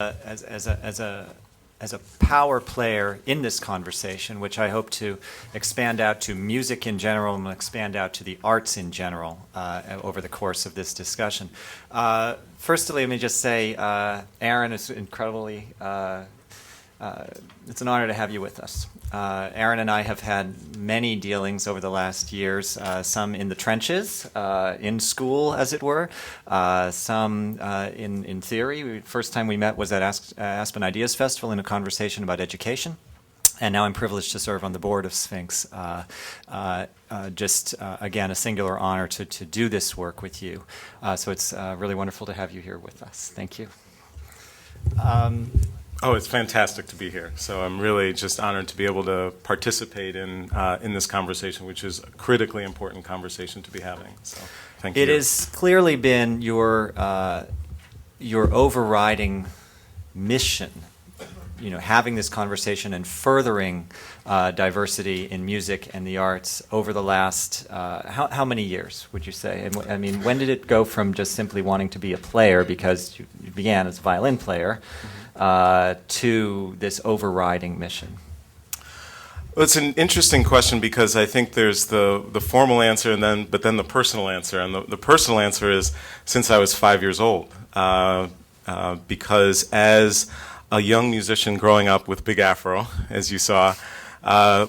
as a power player in this conversation, which I hope to expand out to music in general and expand out to the arts in general over the course of this discussion. Firstly, let me just say, Aaron, is incredibly, it's an honor to have you with us. Aaron and I have had many dealings over the last years, some in the trenches, in school, as it were, some in theory. First time we met was at Aspen Ideas Festival in a conversation about education. And now I'm privileged to serve on the board of Sphinx. Again, a singular honor to do this work with you. So it's really wonderful to have you here with us. Thank you. Oh, it's fantastic to be here. So I'm really just honored to be able to participate in this conversation, which is a critically important conversation to be having. So thank you. It has clearly been your overriding mission, having this conversation and furthering diversity in music and the arts over the last, how many years, would you say? And, I mean, when did it go from just simply wanting to be a player, because you began as a violin player, to this overriding mission? Well, it's an interesting question, because I think there's the formal answer but then the personal answer. And the personal answer is since I was 5 years old, because as a young musician growing up with big afro, as you saw,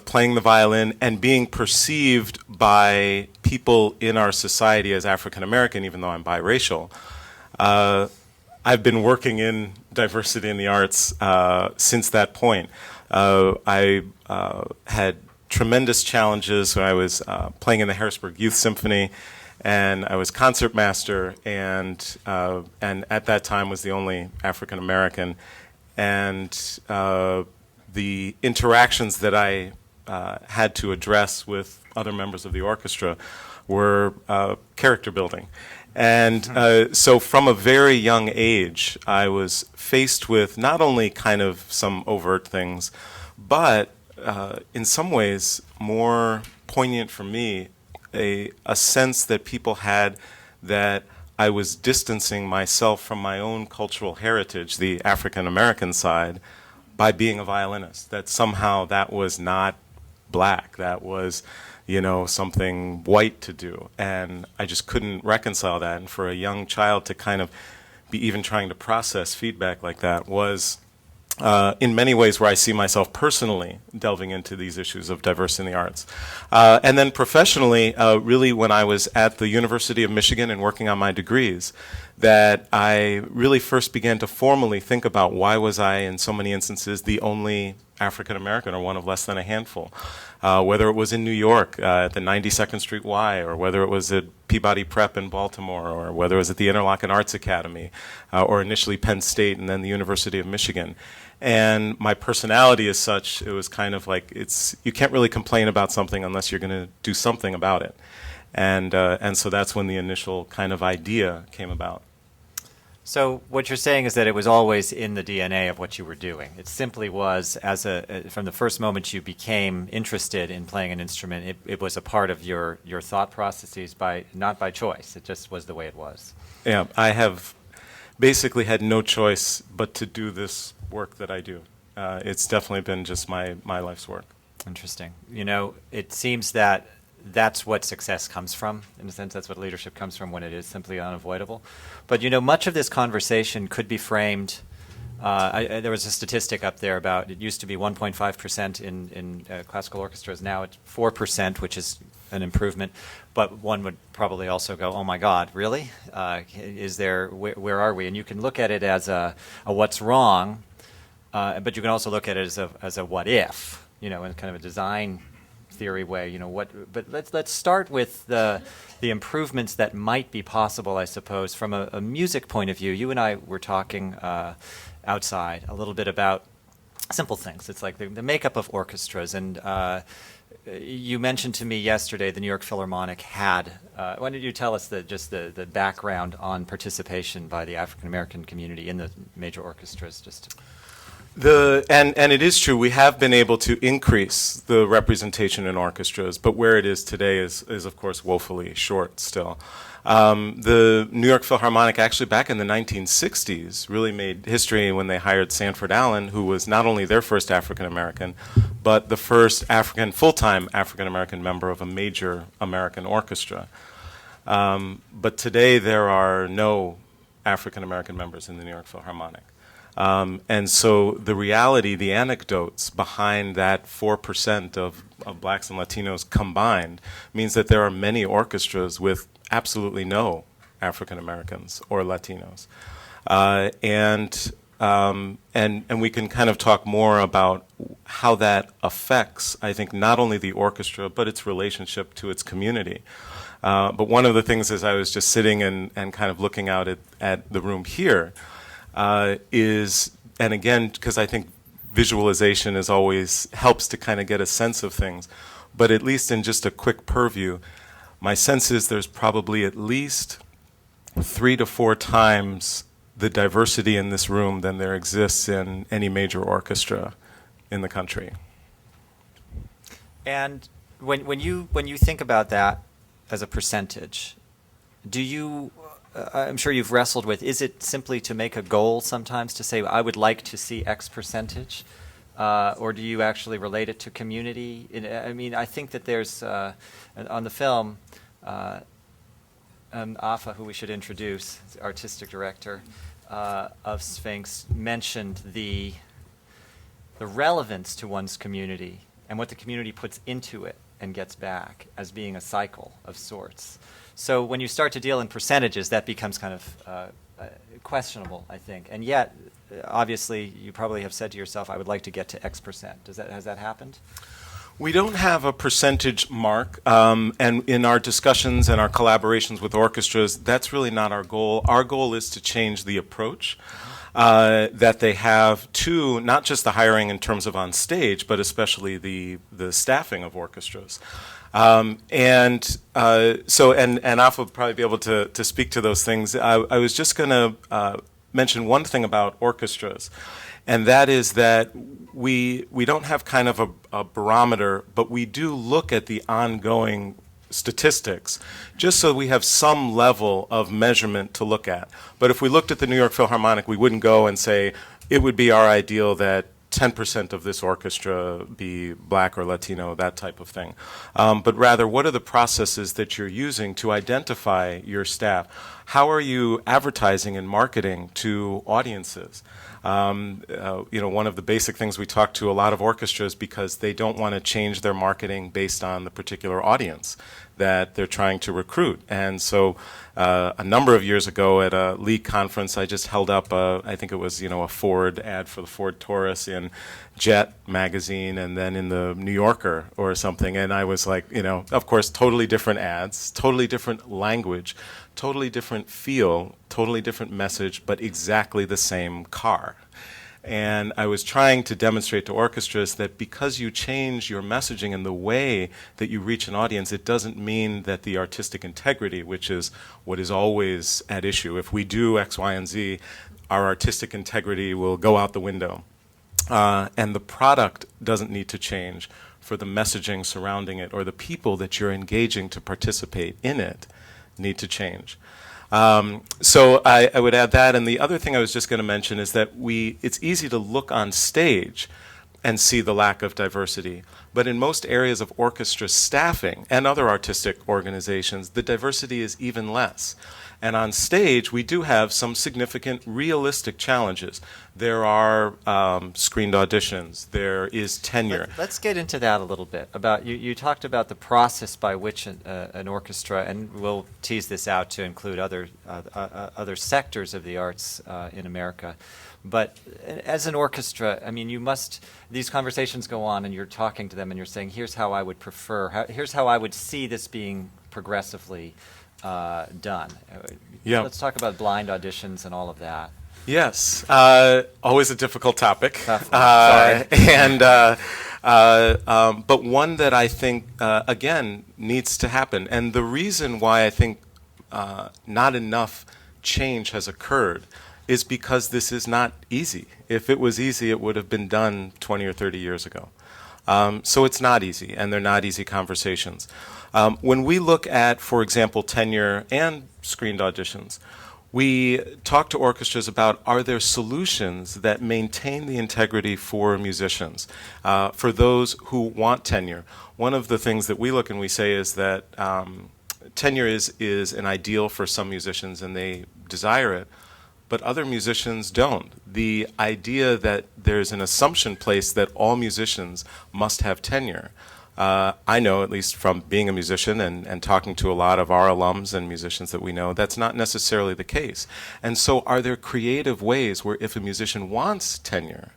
playing the violin and being perceived by people in our society as African American, even though I'm biracial, I've been working in diversity in the arts since that point. I had tremendous challenges when I was playing in the Harrisburg Youth Symphony, and I was concert master, and at that time was the only African American. And the interactions that I had to address with other members of the orchestra were character building. And so from a very young age, I was faced with not only kind of some overt things, but in some ways more poignant for me, a sense that people had that I was distancing myself from my own cultural heritage, the African American side, by being a violinist. That somehow that was not black, that was something white to do. And I just couldn't reconcile that. And for a young child to kind of be even trying to process feedback like that was, in many ways, where I see myself personally delving into these issues of diversity in the arts. And then professionally, really when I was at the University of Michigan and working on my degrees, that I really first began to formally think about why was I, in so many instances, the only African American or one of less than a handful. Whether it was in New York at the 92nd Street Y, or whether it was at Peabody Prep in Baltimore, or whether it was at the Interlochen Arts Academy, or initially Penn State and then the University of Michigan. And my personality is such, it was kind of like, you can't really complain about something unless you're going to do something about it. And so that's when the initial kind of idea came about. So what you're saying is that it was always in the DNA of what you were doing. It simply was, from the first moment you became interested in playing an instrument, it was a part of your thought processes, not by choice. It just was the way it was. Yeah, I have basically had no choice but to do this work that I do. It's definitely been just my life's work. Interesting. It seems that that's what success comes from. In a sense, that's what leadership comes from, when it is simply unavoidable. But much of this conversation could be framed. There was a statistic up there about, it used to be 1.5% in classical orchestras. Now it's 4%, which is an improvement. But one would probably also go, oh my God, really? Where are we? And you can look at it as a what's wrong, but you can also look at it as a what if, in kind of a design theory way, but let's start with the improvements that might be possible, I suppose, from a music point of view. You and I were talking outside a little bit about simple things. It's like the makeup of orchestras, and you mentioned to me yesterday the New York Philharmonic had. Why don't you tell us the background on participation by the African American community in the major orchestras? And it is true, we have been able to increase the representation in orchestras, but where it is today is of course woefully short still. The New York Philharmonic actually back in the 1960s really made history when they hired Sanford Allen, who was not only their first African American, but the first full-time African American member of a major American orchestra. But today there are no African American members in the New York Philharmonic. And so the reality, the anecdotes behind that 4% of blacks and Latinos combined means that there are many orchestras with absolutely no African Americans or Latinos. And we can kind of talk more about how that affects, I think, not only the orchestra, but its relationship to its community. But one of the things as I was just sitting and kind of looking out at the room here, is, and again, because I think visualization is always helps to kind of get a sense of things, but at least in just a quick purview, my sense is there's probably at least 3 to 4 times the diversity in this room than there exists in any major orchestra in the country. And when you think about that as a percentage, do you I'm sure you've wrestled with, is it simply to make a goal sometimes to say, I would like to see X percentage? Or do you actually relate it to community? I mean, I think that there's, on the film, Afa, who we should introduce, the artistic director of Sphinx, mentioned the relevance to one's community and what the community puts into it and gets back as being a cycle of sorts. So when you start to deal in percentages, that becomes kind of questionable, I think. And yet, obviously, you probably have said to yourself, I would like to get to X percent. Has that happened? We don't have a percentage mark, and in our discussions and our collaborations with orchestras, that's really not our goal. Our goal is to change the approach that they have to not just the hiring in terms of on stage, but especially the staffing of orchestras. And Alpha would probably be able to speak to those things. I was just going to mention one thing about orchestras, and that is that we don't have kind of a barometer, but we do look at the ongoing statistics, just so we have some level of measurement to look at. But if we looked at the New York Philharmonic, we wouldn't go and say, it would be our ideal that 10% of this orchestra be black or Latino, that type of thing. But rather, what are the processes that you're using to identify your staff? How are you advertising and marketing to audiences? One of the basic things we talk to a lot of orchestras because they don't want to change their marketing based on the particular audience that they're trying to recruit. And so a number of years ago at a League conference, I just held up, I think it was, a Ford ad for the Ford Taurus in Jet magazine and then in the New Yorker or something. And I was like, of course, totally different ads, totally different language, totally different feel, totally different message, but exactly the same car. And I was trying to demonstrate to orchestras that because you change your messaging and the way that you reach an audience, it doesn't mean that the artistic integrity, which is what is always at issue, if we do X, Y, and Z, our artistic integrity will go out the window. And the product doesn't need to change for the messaging surrounding it or the people that you're engaging to participate in it need to change. So I would add that, and the other thing I was just going to mention is that it's easy to look on stage and see the lack of diversity, but in most areas of orchestra staffing and other artistic organizations, the diversity is even less. And on stage, we do have some significant realistic challenges. There are screened auditions. There is tenure. Let's get into that a little bit. You talked about the process by which an orchestra, and we'll tease this out to include other sectors of the arts in America. But as an orchestra, I mean, these conversations go on, and you're talking to them, and you're saying, here's how I would prefer, here's how I would see this being progressively done. Yeah. Let's talk about blind auditions and all of that. Yes, always a difficult topic. Sorry. But one that I think, again, needs to happen. And the reason why I think not enough change has occurred is because this is not easy. If it was easy, it would have been done 20 or 30 years ago. So it's not easy, and they're not easy conversations. When we look at, for example, tenure and screened auditions, we talk to orchestras about, are there solutions that maintain the integrity for musicians, for those who want tenure? One of the things that we look and we say is that tenure is an ideal for some musicians and they desire it, but other musicians don't. The idea that there's an assumption placed that all musicians must have tenure. I know, at least from being a musician and talking to a lot of our alums and musicians that we know, that's not necessarily the case. And so are there creative ways where if a musician wants tenure,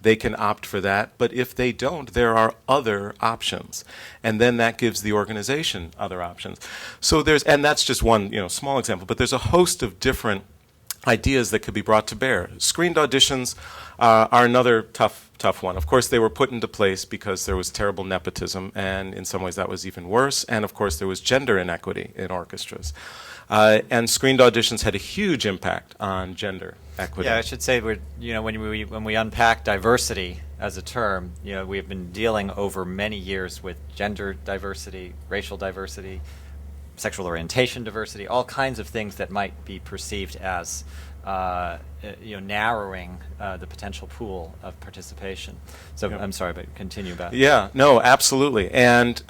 they can opt for that, but if they don't, there are other options. And then that gives the organization other options. So and that's just one small example, but there's a host of different ideas that could be brought to bear. Screened auditions are another tough one. Of course, they were put into place because there was terrible nepotism, and in some ways that was even worse. And of course, there was gender inequity in orchestras. And screened auditions had a huge impact on gender equity. Yeah, I should say when we unpack diversity as a term, we have been dealing over many years with gender diversity, racial diversity, sexual orientation diversity, all kinds of things that might be perceived as narrowing the potential pool of participation. So I'm sorry, but continue about. Yeah, no, absolutely, and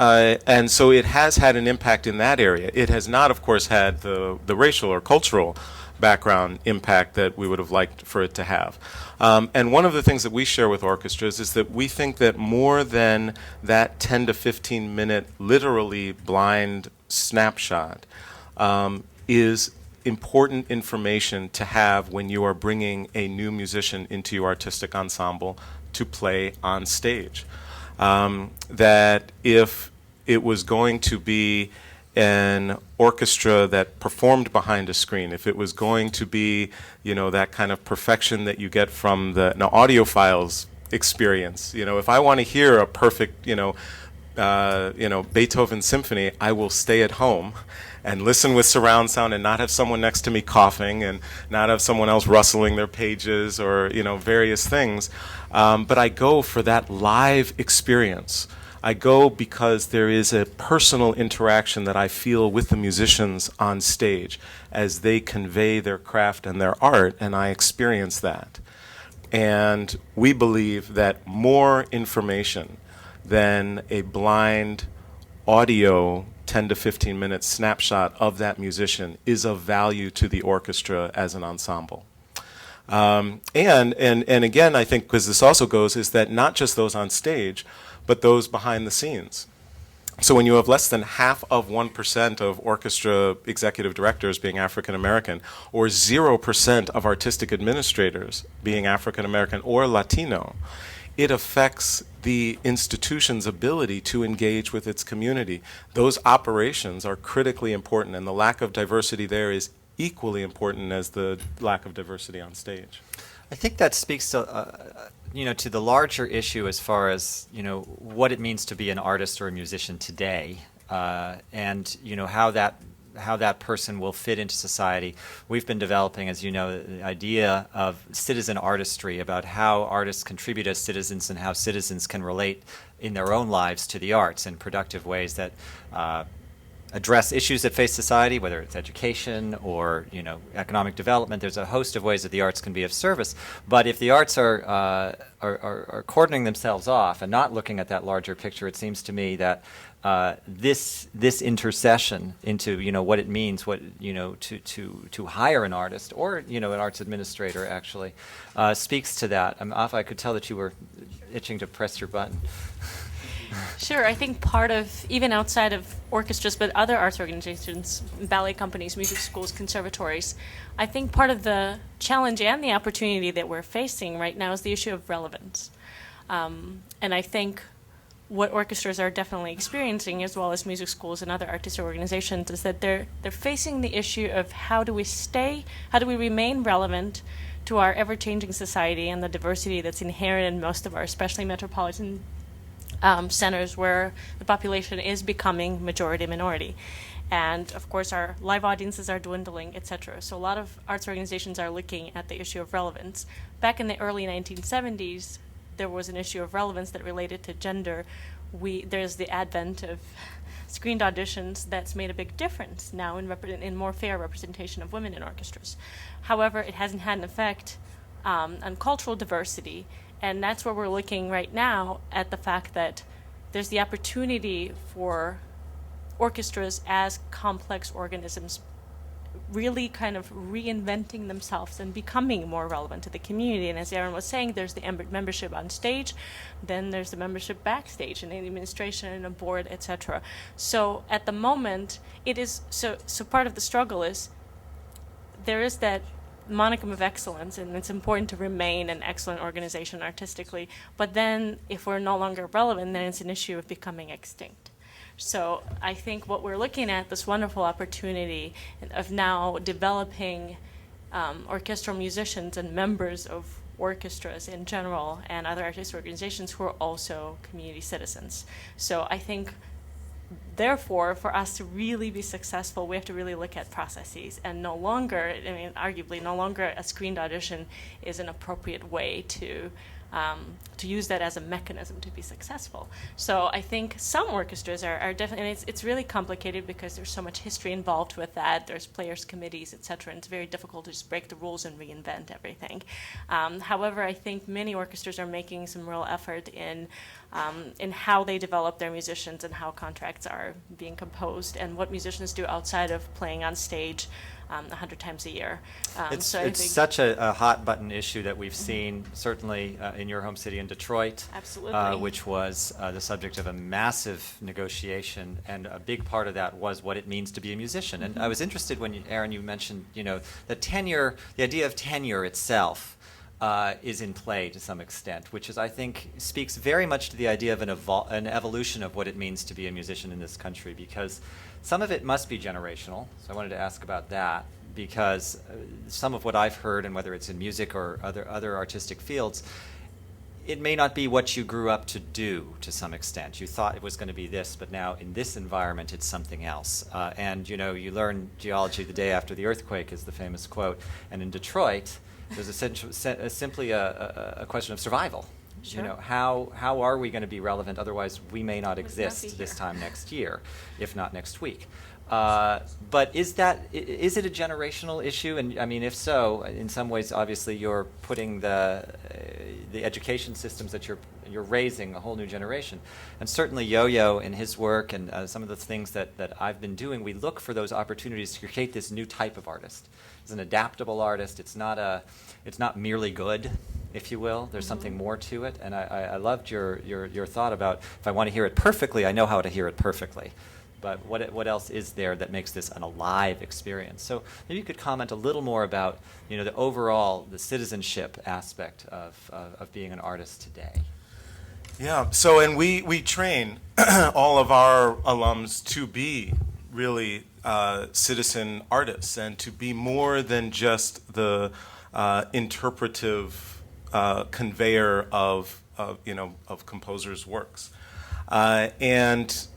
so it has had an impact in that area. It has not, of course, had the racial or cultural background impact that we would have liked for it to have. And one of the things that we share with orchestras is that we think that more than that 10 to 15 minute literally blind snapshot is important information to have when you are bringing a new musician into your artistic ensemble to play on stage. That if it was going to be an orchestra that performed behind a screen, if it was going to be, that kind of perfection that you get from the audiophiles experience, if I want to hear a perfect, Beethoven symphony, I will stay at home and listen with surround sound and not have someone next to me coughing and not have someone else rustling their pages or, various things. But I go for that live experience. I go because there is a personal interaction that I feel with the musicians on stage as they convey their craft and their art, and I experience that. And we believe that more information than a blind audio 10 to 15 minute snapshot of that musician is of value to the orchestra as an ensemble. And again, I think, because this also goes, is that not just those on stage, but those behind the scenes. So when you have less than half of 1% of orchestra executive directors being African American, or 0% of artistic administrators being African American or Latino, it affects the institution's ability to engage with its community. Those operations are critically important, and the lack of diversity there is equally important as the lack of diversity on stage. I think that speaks to to the larger issue as far as what it means to be an artist or a musician today, and how that person will fit into society. We've been developing, as you know, the idea of citizen artistry, about how artists contribute as citizens and how citizens can relate in their own lives to the arts in productive ways that address issues that face society, whether it's education or economic development. There's a host of ways that the arts can be of service. But if the arts are cordoning themselves off and not looking at that larger picture, it seems to me that this intercession into what it means, to hire an artist or an arts administrator actually speaks to that. I could tell that you were itching to press your button. Sure, I think part of, even outside of orchestras, but other arts organizations, ballet companies, music schools, conservatories, I think part of the challenge and the opportunity that we're facing right now is the issue of relevance. And I think what orchestras are definitely experiencing, as well as music schools and other artistic organizations, is that they're facing the issue of how do we remain relevant to our ever-changing society and the diversity that's inherent in most of our, especially metropolitan centers where the population is becoming majority-minority. And of course, our live audiences are dwindling, etc. So a lot of arts organizations are looking at the issue of relevance. Back in the early 1970s, there was an issue of relevance that related to gender. There's the advent of screened auditions that's made a big difference now in more fair representation of women in orchestras. However, it hasn't had an effect on cultural diversity, and that's where we're looking right now at the fact that there's the opportunity for orchestras as complex organisms really kind of reinventing themselves and becoming more relevant to the community. And as Aaron was saying, there's the membership on stage, then there's the membership backstage and the administration and a board, etc. So at the moment, it is so part of the struggle is there is that monicum of excellence, and it's important to remain an excellent organization artistically, but then if we're no longer relevant, then it's an issue of becoming extinct. So I think what we're looking at, this wonderful opportunity of now developing orchestral musicians and members of orchestras in general and other artistic organizations who are also community citizens. So I think, therefore, for us to really be successful, we have to really look at processes and no longer, I mean, arguably, no longer a screened audition is an appropriate way to use that as a mechanism to be successful. So I think some orchestras are definitely, and it's really complicated because there's so much history involved with that. There's players' committees, et cetera, and it's very difficult to just break the rules and reinvent everything. However, I think many orchestras are making some real effort in how they develop their musicians and how contracts are being composed and what musicians do outside of playing on stage 100 times a year. It's think such a hot button issue that we've seen certainly in your home city in Detroit, Absolutely. Which was the subject of a massive negotiation, and a big part of that was what it means to be a musician. And I was interested when Aaron, you mentioned, the tenure, the idea of tenure itself. Is in play to some extent, which is, I think, speaks very much to the idea of an evolution of what it means to be a musician in this country, because some of it must be generational. So I wanted to ask about that, because some of what I've heard, and whether it's in music or other artistic fields, it may not be what you grew up to do to some extent. You thought it was going to be this, but now in this environment it's something else. And you learn geology the day after the earthquake is the famous quote. And in Detroit, there's simply a question of survival. Sure. How are we going to be relevant? Otherwise, we may not exist this time next year, if not next week. But is it a generational issue? And I mean, if so, in some ways, obviously, you're putting the education systems that you're raising a whole new generation. And certainly, Yo-Yo in his work and some of the things that I've been doing, we look for those opportunities to create this new type of artist. It's an adaptable artist. It's not merely good, if you will. There's something more to it. And I loved your thought about, if I want to hear it perfectly, I know how to hear it perfectly. But what else is there that makes this an alive experience? So maybe you could comment a little more about the citizenship aspect of being an artist today. Yeah. So, and we train all of our alums to be really citizen artists and to be more than just the interpretive conveyor of composers' works, and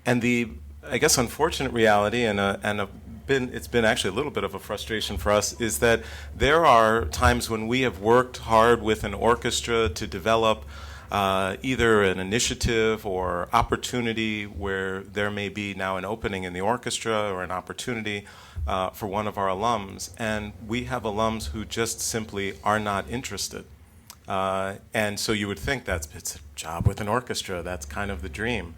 the, I guess, unfortunate reality, it's been actually a little bit of a frustration for us, is that there are times when we have worked hard with an orchestra to develop either an initiative or opportunity where there may be now an opening in the orchestra or an opportunity for one of our alums, and we have alums who just simply are not interested. And so you would think it's a job with an orchestra, that's kind of the dream.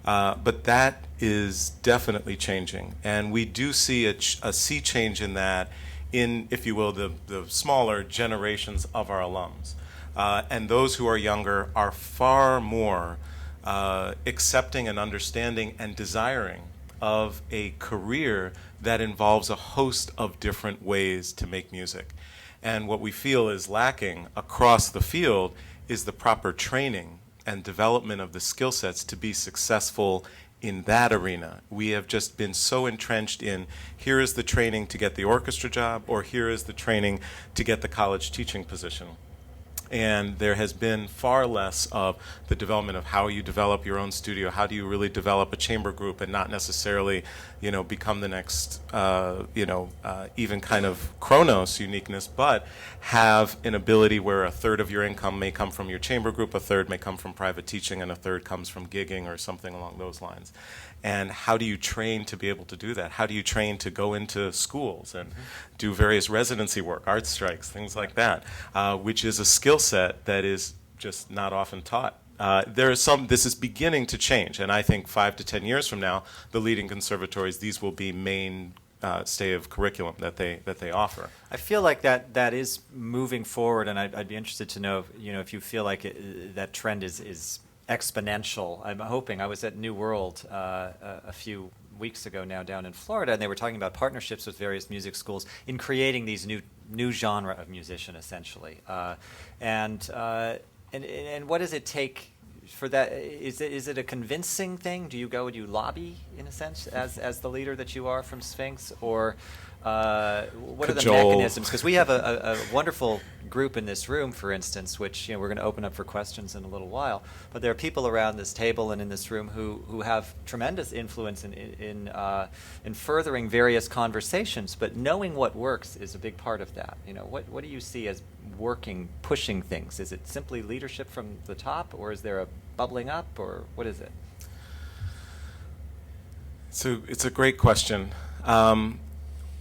But that is definitely changing, and we do see a sea change in that, in, if you will, the smaller generations of our alums. And those who are younger are far more accepting and understanding and desiring of a career that involves a host of different ways to make music. And what we feel is lacking across the field is the proper training and development of the skill sets to be successful in that arena. We have just been so entrenched in, here is the training to get the orchestra job, or here is the training to get the college teaching position. And there has been far less of the development of how you develop your own studio, how do you really develop a chamber group and not necessarily, become the next, even kind of Chronos uniqueness, but have an ability where a third of your income may come from your chamber group, a third may come from private teaching, and a third comes from gigging or something along those lines. And how do you train to be able to do that? How do you train to go into schools and do various residency work, art strikes, things like that, which is a skill set that is just not often taught. This is beginning to change, and I think 5 to 10 years from now, the leading conservatories, these will be main stay of curriculum that they offer. I feel like that is moving forward, and I'd be interested to know, if you feel like that trend is exponential. I'm hoping. I was at New World a few weeks ago now down in Florida, and they were talking about partnerships with various music schools in creating these new genre of musician, essentially. And what does it take for that? Is it a convincing thing? Do you lobby in a sense as the leader that you are from Sphinx, or what are the mechanisms? Because we have a wonderful group in this room, for instance, which we're going to open up for questions in a little while. But there are people around this table and in this room who have tremendous influence in furthering various conversations. But knowing what works is a big part of that. What do you see as working, pushing things? Is it simply leadership from the top, or is there a bubbling up, or what is it? So it's a great question.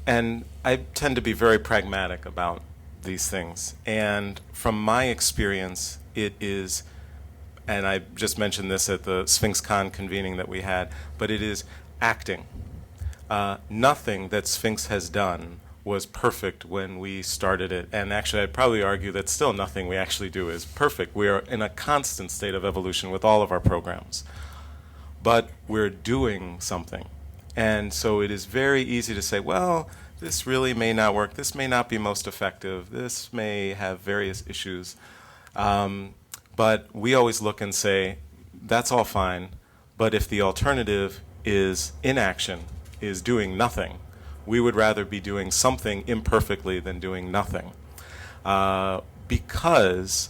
And I tend to be very pragmatic about these things. And from my experience, it is, and I just mentioned this at the SphinxCon convening that we had, but it is acting. Nothing that Sphinx has done was perfect when we started it. And actually, I'd probably argue that still nothing we actually do is perfect. We are in a constant state of evolution with all of our programs. But we're doing something. And so it is very easy to say, well, this really may not work. This may not be most effective. This may have various issues. But we always look and say, that's all fine. But if the alternative is inaction, is doing nothing, we would rather be doing something imperfectly than doing nothing. Because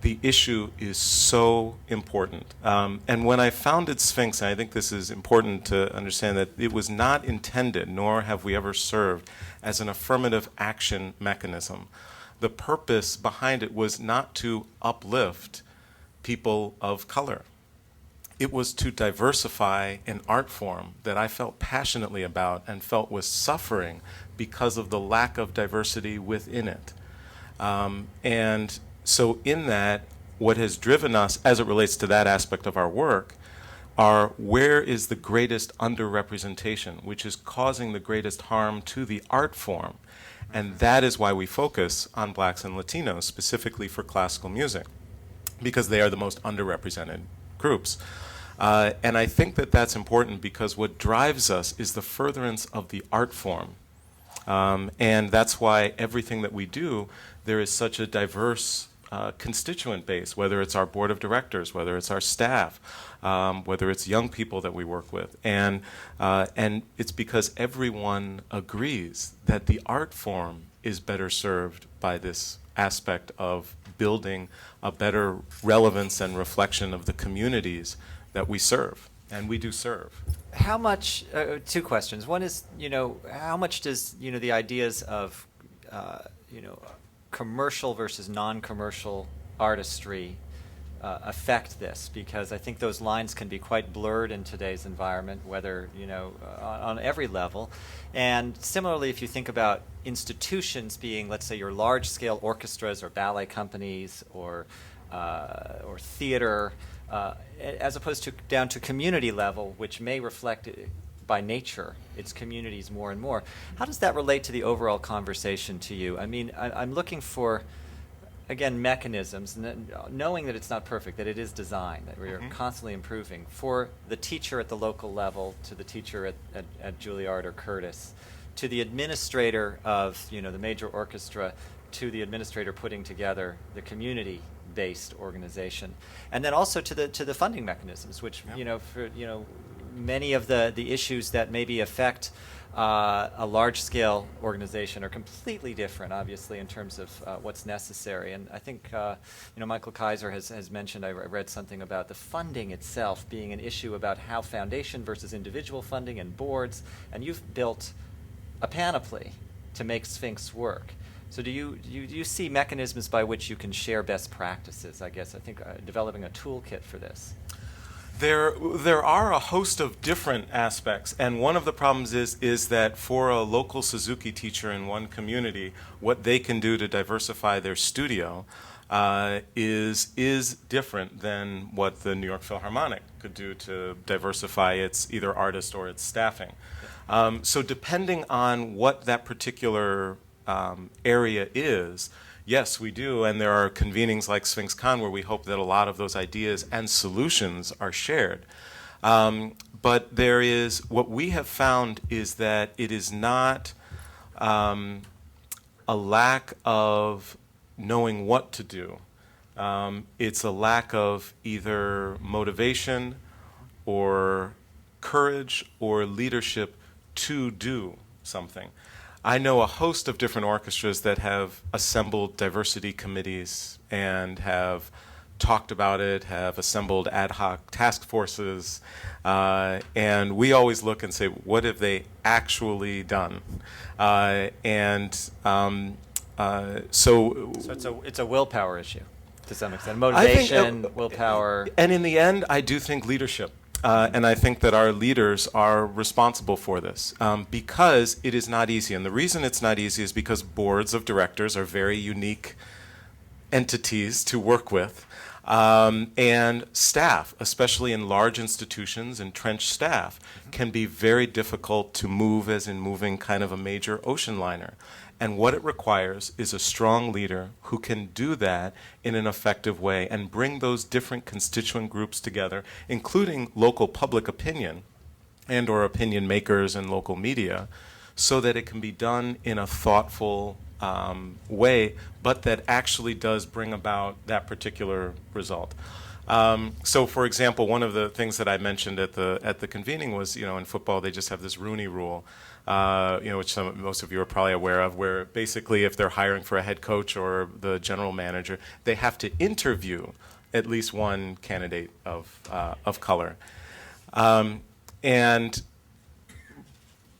the issue is so important. And when I founded Sphinx, and I think this is important to understand, that it was not intended, nor have we ever served, as an affirmative action mechanism. The purpose behind it was not to uplift people of color. It was to diversify an art form that I felt passionately about and felt was suffering because of the lack of diversity within it. And so in that, what has driven us, as it relates to that aspect of our work, are where is the greatest underrepresentation, which is causing the greatest harm to the art form. And that is why we focus on blacks and Latinos, specifically for classical music, because they are the most underrepresented groups. And I think that that's important because what drives us is the furtherance of the art form. And that's why everything that we do, there is such a diverse constituent base, whether it's our board of directors, whether it's our staff, whether it's young people that we work with. And it's because everyone agrees that the art form is better served by this aspect of building a better relevance and reflection of the communities that we serve. And we do serve. How much, two questions. One is, how much does, the ideas of, commercial versus non-commercial artistry affect this? Because I think those lines can be quite blurred in today's environment, whether, on every level. And similarly, if you think about institutions being, let's say, your large-scale orchestras or ballet companies or theater, as opposed to down to community level, which may reflect by nature its communities more and more. How does that relate to the overall conversation to you? I mean, I'm looking for, again, mechanisms, knowing that it's not perfect, that it is design, that we are constantly improving, for the teacher at the local level, to the teacher at Juilliard or Curtis, to the administrator of the major orchestra, to the administrator putting together the community-based organization, and then also to the funding mechanisms, which many of the issues that maybe affect a large-scale organization are completely different, obviously, in terms of what's necessary. And I think, Michael Kaiser has mentioned, I read something about the funding itself being an issue about how foundation versus individual funding and boards, and you've built a panoply to make Sphinx work. So do you see mechanisms by which you can share best practices, I guess? I think developing a toolkit for this. There are a host of different aspects, and one of the problems is that for a local Suzuki teacher in one community, what they can do to diversify their studio is different than what the New York Philharmonic could do to diversify its either artist or its staffing. So depending on what that particular area is, yes, we do, and there are convenings like SphinxCon where we hope that a lot of those ideas and solutions are shared. But what we have found is that it is not a lack of knowing what to do. It's a lack of either motivation or courage or leadership to do something. I know a host of different orchestras that have assembled diversity committees and have talked about it, have assembled ad hoc task forces, and we always look and say, what have they actually done? So it's a willpower issue to some extent. Motivation, willpower. And in the end, I do think leadership. And I think that our leaders are responsible for this because it is not easy. And the reason it's not easy is because boards of directors are very unique entities to work with. And staff, especially in large institutions, entrenched staff, can be very difficult to move, as in moving kind of a major ocean liner. And what it requires is a strong leader who can do that in an effective way and bring those different constituent groups together, including local public opinion and or opinion makers and local media, so that it can be done in a thoughtful way, but that actually does bring about that particular result. So, for example, one of the things that I mentioned at the convening was, in football they just have this Rooney Rule, which most of you are probably aware of, where basically if they're hiring for a head coach or the general manager, they have to interview at least one candidate of color, and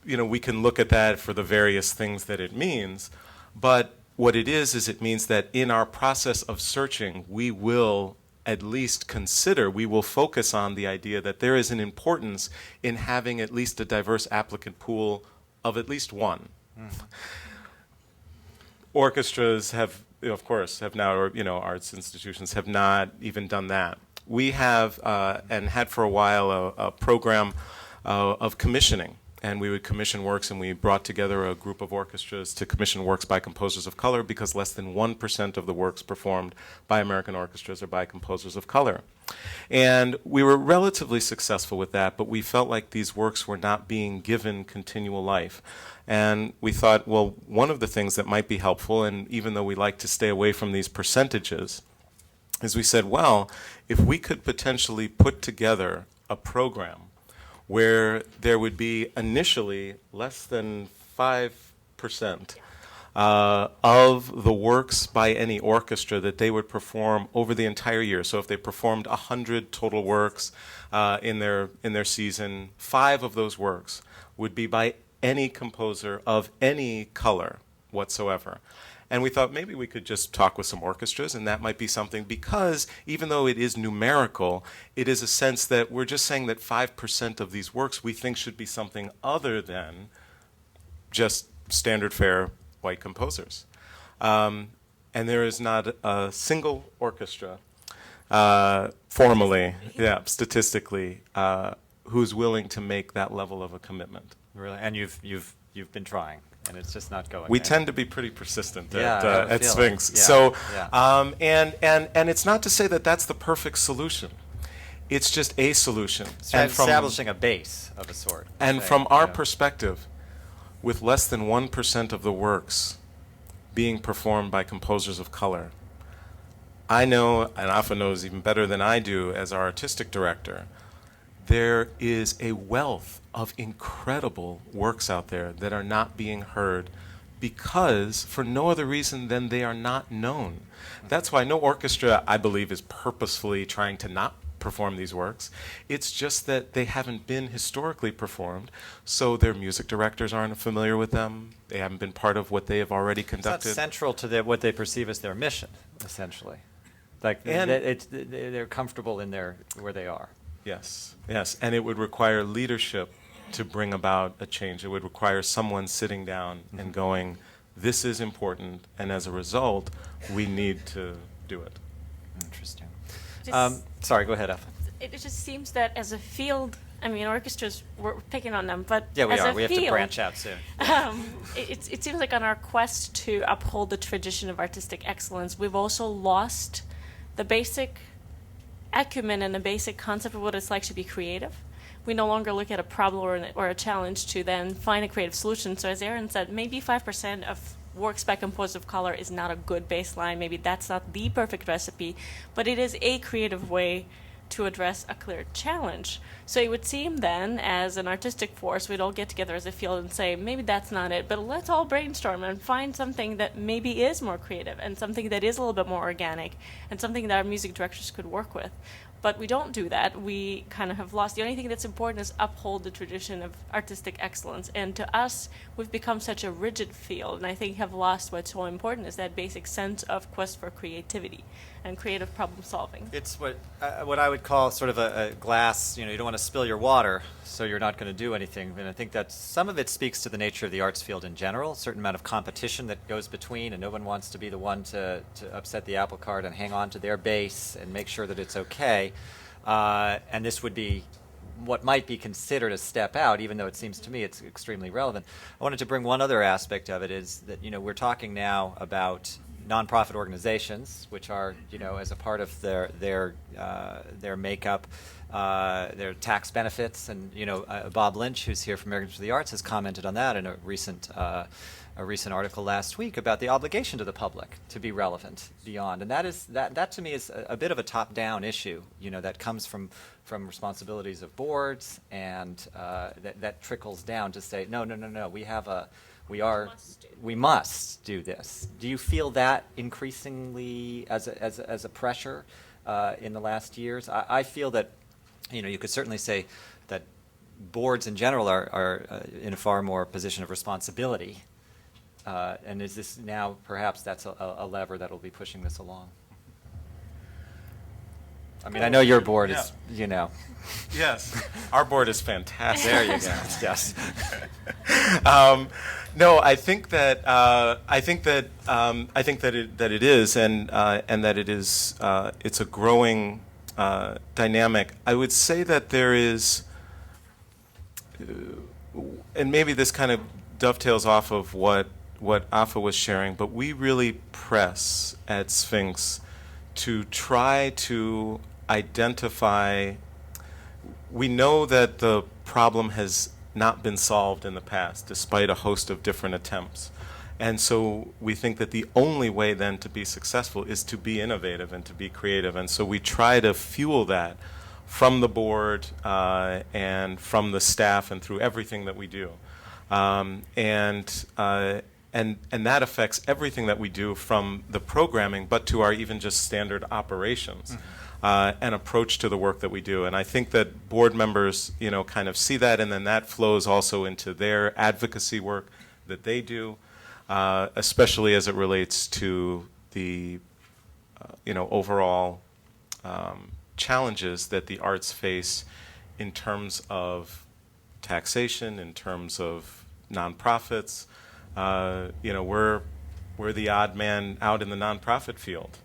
we can look at that for the various things that it means, but what it is it means that in our process of searching, we will at least consider, we will focus on the idea that there is an importance in having at least a diverse applicant pool of at least one. Orchestras have, of course, have now, or arts institutions have not even done that. We have and had for a while a program of commissioning. And we would commission works, and we brought together a group of orchestras to commission works by composers of color, because less than 1% of the works performed by American orchestras are by composers of color. And we were relatively successful with that, but we felt like these works were not being given continual life. And we thought, well, one of the things that might be helpful, and even though we like to stay away from these percentages, is we said, well, if we could potentially put together a program where there would be initially less than 5% of the works by any orchestra that they would perform over the entire year. So if they performed 100 total works in their season, 5 of those works would be by any composer of any color whatsoever. And we thought maybe we could just talk with some orchestras, and that might be something, because even though it is numerical, it is a sense that we're just saying that 5% of these works we think should be something other than just standard fare white composers. And there is not a single orchestra, formally, statistically, who's willing to make that level of a commitment. Really, and you've been trying. And it's just not going. We tend to be pretty persistent at feeling. Sphinx. Yeah. So, yeah. And it's not to say that that's the perfect solution. It's just a solution. And establishing a base of a sort. And from our perspective, with less than 1% of the works being performed by composers of color, I know, and Afa knows even better than I do as our artistic director, there is a wealth of incredible works out there that are not being heard because, for no other reason than they are not known. That's why no orchestra, I believe, is purposefully trying to not perform these works. It's just that they haven't been historically performed, so their music directors aren't familiar with them. They haven't been part of what they have already conducted. It's not central to what they perceive as their mission, essentially. Like they're comfortable in where they are. Yes, yes, and it would require leadership to bring about a change. It would require someone sitting down and going, this is important, and as a result, we need to do it. Interesting. Sorry, go ahead, Effa. It just seems that as a field, I mean, orchestras, we're picking on them, but yeah, we as are. A we have field, to branch out soon. It seems like on our quest to uphold the tradition of artistic excellence, we've also lost the basic acumen and the basic concept of what it's like to be creative. We no longer look at a problem or a challenge to then find a creative solution. So as Aaron said, maybe 5% of works by composers of color is not a good baseline. Maybe that's not the perfect recipe, but it is a creative way to address a clear challenge. So it would seem then, as an artistic force, we'd all get together as a field and say, maybe that's not it, but let's all brainstorm and find something that maybe is more creative and something that is a little bit more organic and something that our music directors could work with. But we don't do that. We kind of have lost. The only thing that's important is uphold the tradition of artistic excellence. And to us, we've become such a rigid field, and I think have lost what's so important is that basic sense of quest for creativity and creative problem solving. It's what I would call sort of a glass, you don't want to spill your water, so you're not going to do anything. And I think that some of it speaks to the nature of the arts field in general, a certain amount of competition that goes between, and no one wants to be the one to upset the apple cart and hang on to their base and make sure that it's okay. And this would be what might be considered a step out, even though it seems to me it's extremely relevant. I wanted to bring one other aspect of it is that, we're talking now about nonprofit organizations, which are, as a part of their makeup, their tax benefits, and Bob Lynch, who's here from Americans for the Arts, has commented on that in a recent article last week about the obligation to the public to be relevant beyond, and that to me is a bit of a top-down issue, that comes from responsibilities of boards, and that trickles down to say no, we must do this. Do you feel that increasingly as a pressure in the last years? I feel that, you could certainly say that boards in general are in a far more position of responsibility. And is this now, perhaps that's a lever that will be pushing this along? I mean, I know your board is, Yes, our board is fantastic. There you go. Yes. No, I think that it is, and that it is. It's a growing dynamic. I would say that there is, and maybe this kind of dovetails off of what Afa was sharing, but we really press at Sphinx to try to identify. We know that the problem has not been solved in the past, despite a host of different attempts. And so we think that the only way then to be successful is to be innovative and to be creative. And so we try to fuel that from the board and from the staff and through everything that we do. And that affects everything that we do, from the programming but to our even just standard operations. And approach to the work that we do. And I think that board members, kind of see that, and then that flows also into their advocacy work that they do, especially as it relates to the, overall challenges that the arts face in terms of taxation, in terms of nonprofits. We're the odd man out in the nonprofit field.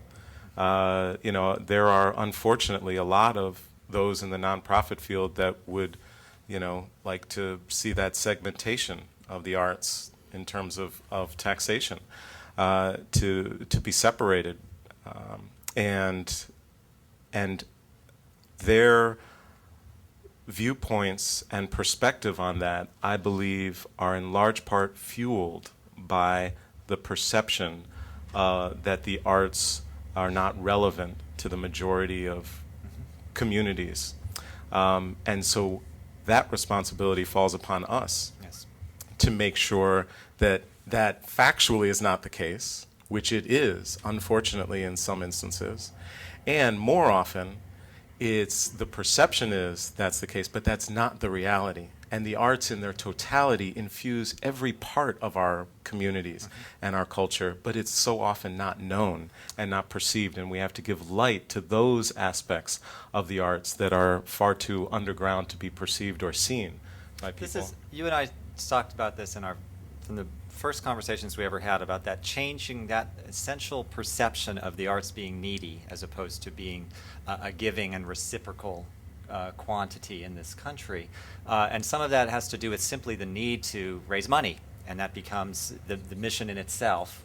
There are unfortunately a lot of those in the nonprofit field that would, like to see that segmentation of the arts in terms of taxation to be separated, and their viewpoints and perspective on that, I believe, are in large part fueled by the perception that the arts are not relevant to the majority of communities. And so that responsibility falls upon us Yes. to make sure that that factually is not the case, which it is, unfortunately, in some instances. And more often, it's the perception is that's the case, but that's not the reality. And the arts in their totality infuse every part of our communities and our culture, but it's so often not known and not perceived, and we have to give light to those aspects of the arts that are far too underground to be perceived or seen by people. This is, you and I talked about this from the first conversations we ever had about that, changing that essential perception of the arts being needy as opposed to being a giving and reciprocal quantity in this country. And some of that has to do with simply the need to raise money, and that becomes the mission in itself,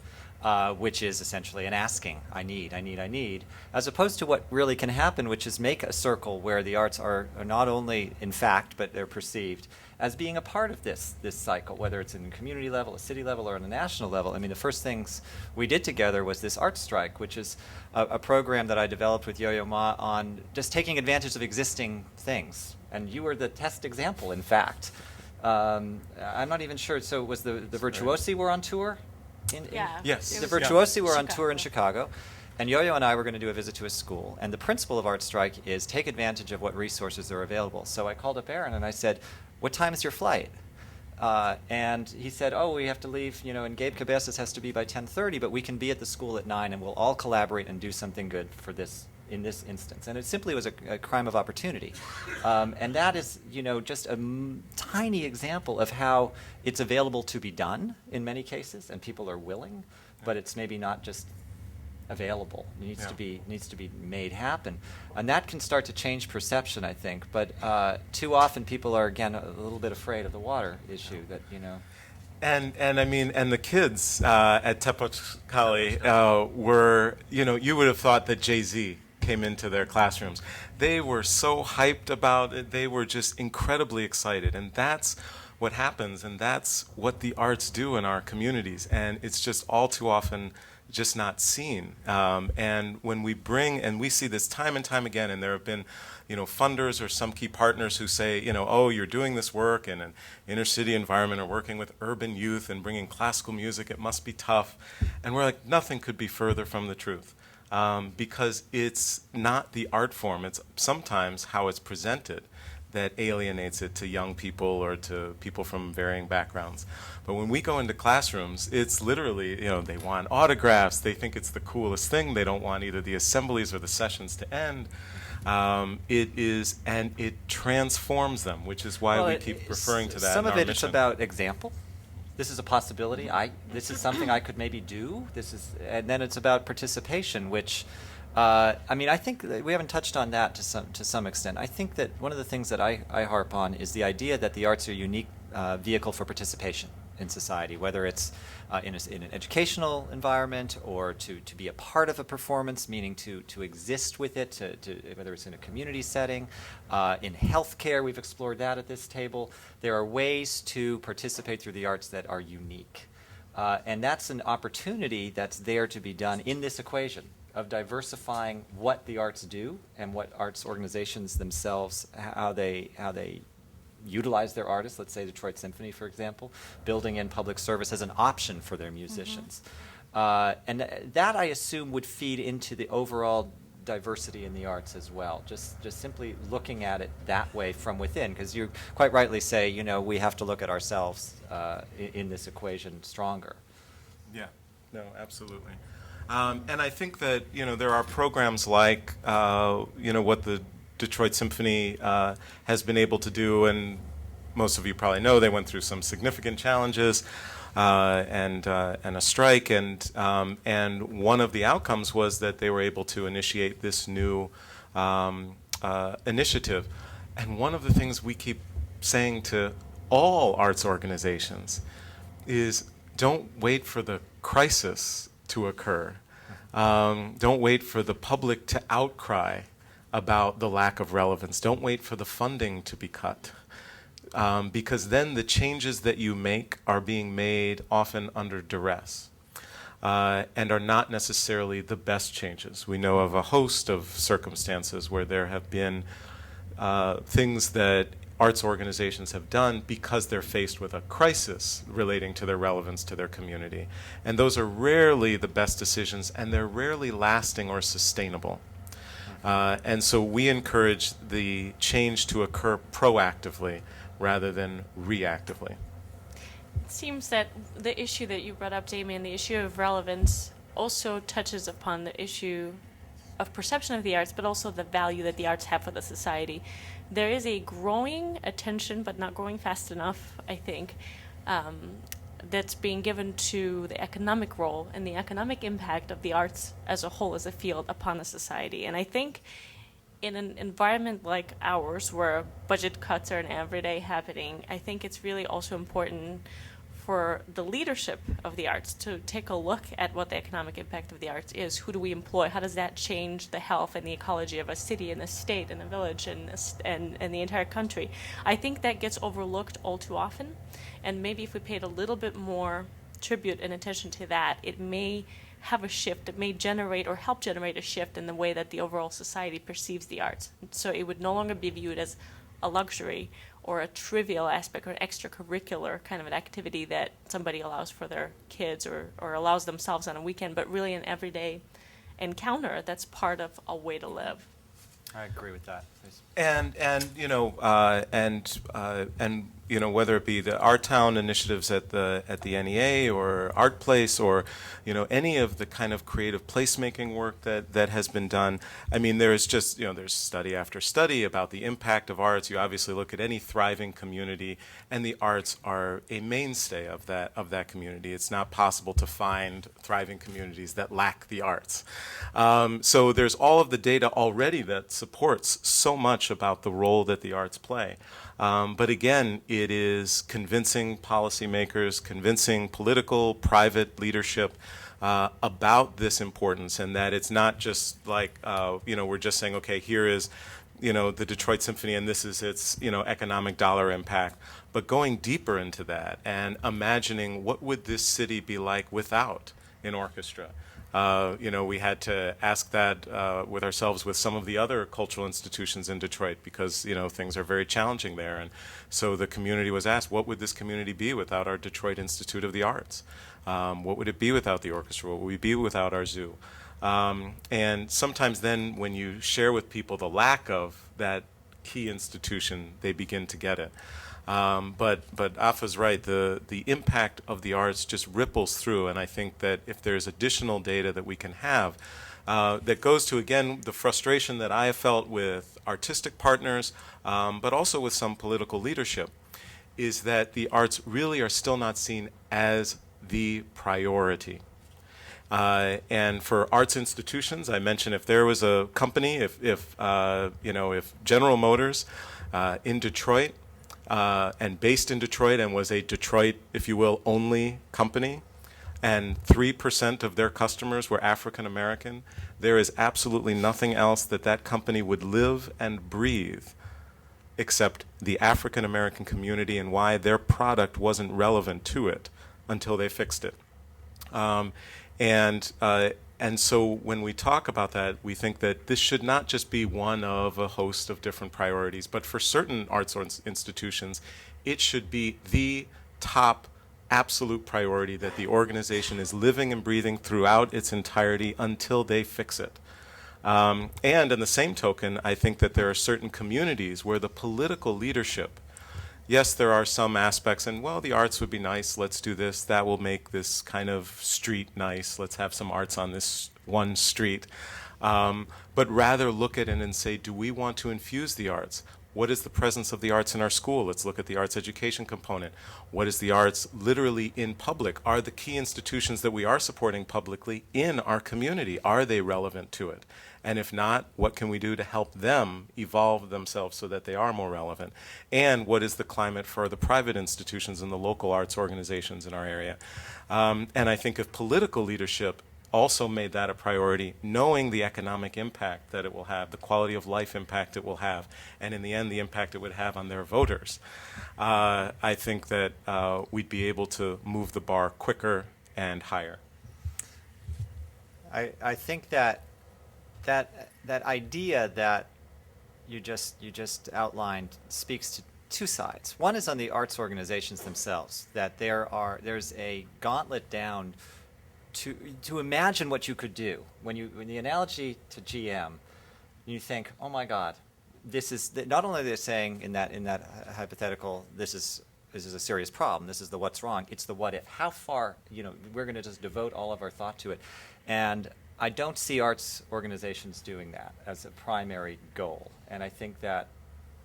which is essentially an asking, I need, as opposed to what really can happen, which is make a circle where the arts are not only in fact, but they're perceived as being a part of this cycle, whether it's in a community level, a city level, or on a national level. I mean, the first things we did together was this art strike, which is a program that I developed with Yo-Yo Ma on just taking advantage of existing things. And you were the test example, in fact. I'm not even sure. So was the Virtuosi were on tour? Yeah. Yes. The Virtuosi were on Chicago. tour in Chicago. And Yo-Yo and I were going to do a visit to a school. And the principle of Art Strike is take advantage of what resources are available. So I called up Aaron and I said, what time is your flight? And he said, oh, we have to leave, and Gabe Cabezas has to be by 10:30, but we can be at the school at 9 and we'll all collaborate and do something good for this in this instance. And it simply was a crime of opportunity. And that is, just a tiny example of how it's available to be done in many cases, and people are willing, but it's maybe not just available. It needs to be made happen, and that can start to change perception, I think. But too often people are again a little bit afraid of the water issue. That And I mean, and the kids at Tepozcali were, you would have thought that Jay-Z came into their classrooms. They were so hyped about it. They were just incredibly excited, and that's what happens, and that's what the arts do in our communities. And it's just all too often just not seen. And when we bring, and we see this time and time again, and there have been, funders or some key partners who say, oh, you're doing this work in an inner city environment or working with urban youth and bringing classical music, it must be tough. And we're like, nothing could be further from the truth. Because it's not the art form, it's sometimes how it's presented that alienates it to young people or to people from varying backgrounds. But when we go into classrooms, it's literally, they want autographs, they think it's the coolest thing, they don't want either the assemblies or the sessions to end. It is, and it transforms them, which is why we keep referring to that. Some in of our it is mission. about example. This is a possibility. This is something I could maybe do. And then it's about participation, which, I think that we haven't touched on that to some extent. I think that one of the things that I harp on is the idea that the arts are a unique vehicle for participation in society, whether it's in an educational environment or to be a part of a performance, meaning to exist with it, whether it's in a community setting, in healthcare, we've explored that at this table. There are ways to participate through the arts that are unique. And that's an opportunity that's there to be done in this equation of diversifying what the arts do and what arts organizations themselves, how they utilize their artists. Let's say Detroit Symphony, for example, building in public service as an option for their musicians. And that, I assume, would feed into the overall diversity in the arts as well, just simply looking at it that way from within, because you quite rightly say, we have to look at ourselves in this equation stronger. Yeah, no, absolutely. And I think that, there are programs like, what the Detroit Symphony has been able to do, and most of you probably know they went through some significant challenges and a strike, and one of the outcomes was that they were able to initiate this new initiative. And one of the things we keep saying to all arts organizations is don't wait for the crisis to occur. Don't wait for the public to outcry about the lack of relevance. Don't wait for the funding to be cut. Because then the changes that you make are being made often under duress and are not necessarily the best changes. We know of a host of circumstances where there have been things that arts organizations have done because they're faced with a crisis relating to their relevance to their community. And those are rarely the best decisions, and they're rarely lasting or sustainable. And so we encourage the change to occur proactively rather than reactively. It seems that the issue that you brought up, Damian, the issue of relevance, also touches upon the issue of perception of the arts, but also the value that the arts have for the society. There is a growing attention, but not growing fast enough, I think, that's being given to the economic role and the economic impact of the arts as a whole, as a field, upon the society. And I think in an environment like ours, where budget cuts are an everyday happening, I think it's really also important for the leadership of the arts to take a look at what the economic impact of the arts is. Who do we employ? How does that change the health and the ecology of a city and a state and a village and the entire country? I think that gets overlooked all too often, and maybe if we paid a little bit more tribute and attention to that, it may have a shift. It may generate or help generate a shift in the way that the overall society perceives the arts. So it would no longer be viewed as a luxury or a trivial aspect or an extracurricular kind of an activity that somebody allows for their kids or allows themselves on a weekend, but really an everyday encounter that's part of a way to live. I agree with that. Please. And whether it be the Art Town initiatives at the NEA or Art Place or any of the kind of creative placemaking work that has been done. I mean, there's just there's study after study about the impact of arts. You obviously look at any thriving community, and the arts are a mainstay of that community. It's not possible to find thriving communities that lack the arts. So there's all of the data already that supports so much about the role that the arts play. But again, it is convincing policymakers, convincing political, private leadership about this importance, and that it's not just like, we're just saying, okay, here is, the Detroit Symphony, and this is its, economic dollar impact. But going deeper into that and imagining what would this city be like without an orchestra. We had to ask that with ourselves with some of the other cultural institutions in Detroit because, things are very challenging there. And so the community was asked, what would this community be without our Detroit Institute of the Arts? What would it be without the orchestra? What would we be without our zoo? And sometimes then when you share with people the lack of that key institution, they begin to get it. But Afa's right. The impact of the arts just ripples through, and I think that if there's additional data that we can have, that goes to, again, the frustration that I have felt with artistic partners, but also with some political leadership, is that the arts really are still not seen as the priority. And for arts institutions, I mentioned if there was a company, if General Motors in Detroit, and based in Detroit and was a Detroit, if you will, only company, and 3% of their customers were African American, there is absolutely nothing else that company would live and breathe except the African American community and why their product wasn't relevant to it until they fixed it. And so when we talk about that, we think that this should not just be one of a host of different priorities, but for certain arts institutions, it should be the top absolute priority that the organization is living and breathing throughout its entirety until they fix it. And in the same token, I think that there are certain communities where the political leadership, yes, there are some aspects, and well, the arts would be nice, let's do this, that will make this kind of street nice, let's have some arts on this one street. But rather look at it and say, do we want to infuse the arts? What is the presence of the arts in our school? Let's look at the arts education component. What is the arts literally in public? Are the key institutions that we are supporting publicly in our community? Are they relevant to it? And if not, what can we do to help them evolve themselves so that they are more relevant? And what is the climate for the private institutions and the local arts organizations in our area? And I think if political leadership also made that a priority, knowing the economic impact that it will have, the quality of life impact it will have, and in the end, the impact it would have on their voters, I think that we'd be able to move the bar quicker and higher. I think that idea that you just outlined speaks to two sides. One is on the arts organizations themselves, that there's a gauntlet down to imagine what you could do. When the analogy to GM, you think, oh my God, this is not only they're saying in that hypothetical, this is a serious problem. This is the what's wrong. It's the what if. How far, we're going to just devote all of our thought to it. And I don't see arts organizations doing that as a primary goal. And I think that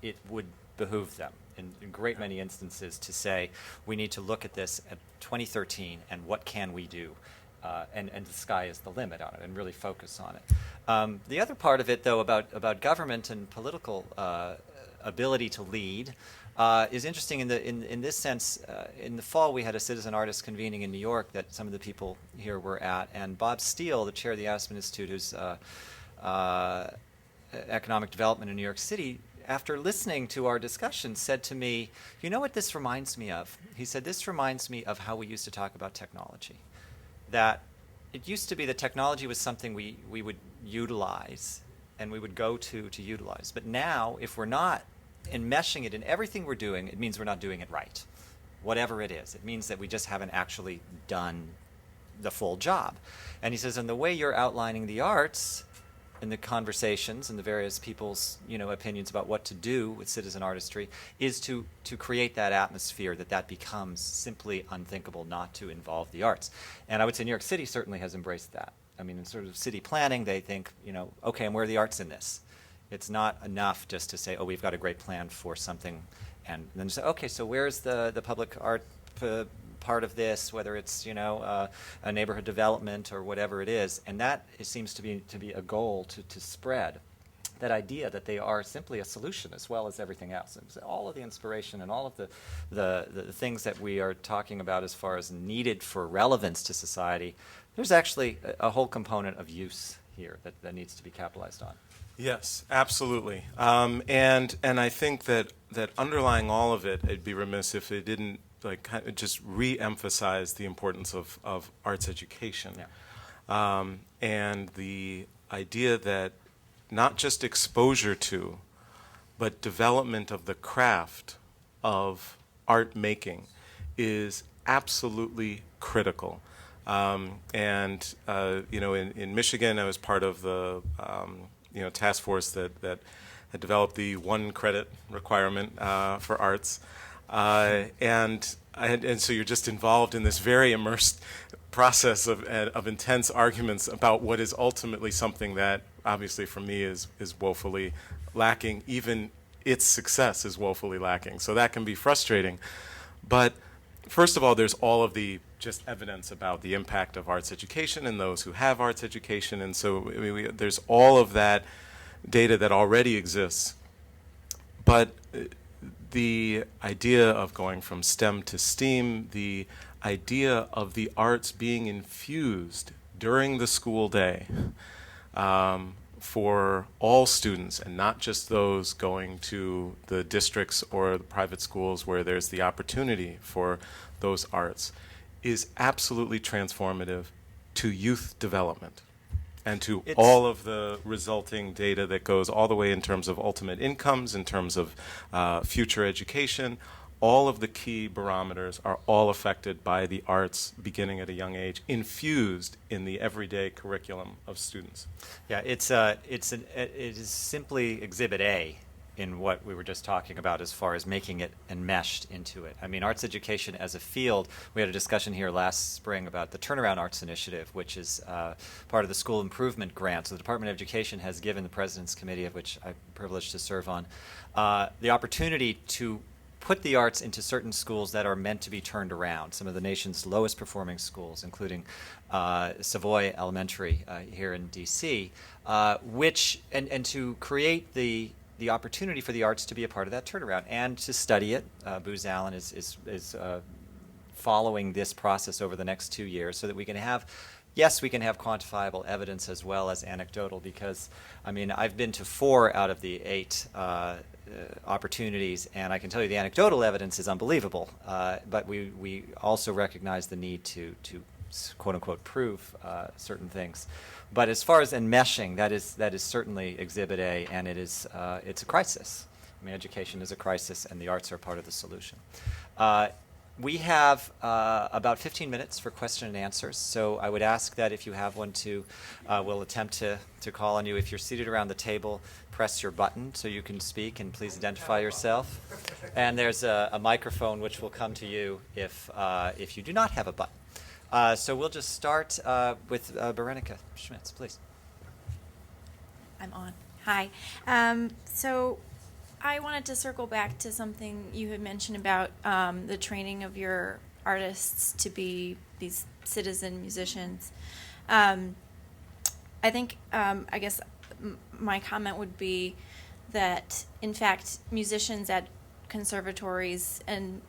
it would behoove them in a great many instances to say, we need to look at this at 2013 and what can we do? And the sky is the limit on it, and really focus on it. The other part of it, though, about government and political ability to lead is interesting in this sense. In the fall, we had a citizen artist convening in New York that some of the people here were at, and Bob Steele, the chair of the Aspen Institute, who's economic development in New York City, after listening to our discussion, said to me, "You know what this reminds me of?" He said, "This reminds me of how we used to talk about technology. That it used to be that technology was something we would utilize and we would go to utilize. But now, if we're not enmeshing it in everything we're doing, it means we're not doing it right. Whatever it is. It means that we just haven't actually done the full job." And he says, and the way you're outlining the arts in the conversations and the various people's opinions about what to do with citizen artistry is to create that atmosphere that becomes simply unthinkable not to involve the arts. And I would say New York City certainly has embraced that. I mean, in sort of city planning, they think, okay, and where are the arts in this? It's not enough just to say, oh, we've got a great plan for something, and then say, okay, so where's the public art part of this, whether it's a neighborhood development or whatever it is, and that seems to be a goal to spread that idea that they are simply a solution as well as everything else. And so all of the inspiration and all of the things that we are talking about as far as needed for relevance to society, there's actually a whole component of use here that needs to be capitalized on. Yes, absolutely. And I think that underlying all of it, it'd be remiss if it didn't just re-emphasize the importance of arts education. Yeah. And the idea that not just exposure to, but development of the craft of art making is absolutely critical. In Michigan, I was part of the task force that had developed the 1 credit requirement for arts, and so you're just involved in this very immersed process of intense arguments about what is ultimately something that obviously for me is woefully lacking. Even its success is woefully lacking, so that can be frustrating. But first of all, there's all of the just evidence about the impact of arts education and those who have arts education, and so there's all of that data that already exists. But the idea of going from STEM to STEAM, the idea of the arts being infused during the school day for all students and not just those going to the districts or the private schools where there's the opportunity for those arts, is absolutely transformative to youth development and to all of the resulting data that goes all the way in terms of ultimate incomes, in terms of future education. All of the key barometers are all affected by the arts beginning at a young age, infused in the everyday curriculum of students. Yeah, it is simply Exhibit A in what we were just talking about as far as making it enmeshed into it. I mean, arts education as a field, we had a discussion here last spring about the Turnaround Arts Initiative, which is part of the School Improvement Grant. So the Department of Education has given the President's Committee, of which I'm privileged to serve on, the opportunity to put the arts into certain schools that are meant to be turned around, some of the nation's lowest performing schools, including Savoy Elementary here in D.C., and to create the opportunity for the arts to be a part of that turnaround and to study it. Booz Allen is following this process over the next 2 years so that we can have quantifiable evidence as well as anecdotal, because, I mean, I've been to 4 out of the 8 opportunities, and I can tell you the anecdotal evidence is unbelievable. But we also recognize the need to quote unquote prove certain things. But as far as enmeshing, that is certainly Exhibit A, and it's a crisis. I mean, education is a crisis, and the arts are part of the solution. We have about 15 minutes for question and answers, so I would ask that if you have one we'll attempt to call on you. If you're seated around the table, press your button so you can speak, and please identify yourself. And there's a microphone which will come to you if you do not have a button. So we'll just start with Berenica Schmitz, please. I'm on. Hi. So I wanted to circle back to something you had mentioned about the training of your artists to be these citizen musicians. I think, I guess my comment would be that, in fact, musicians at conservatories and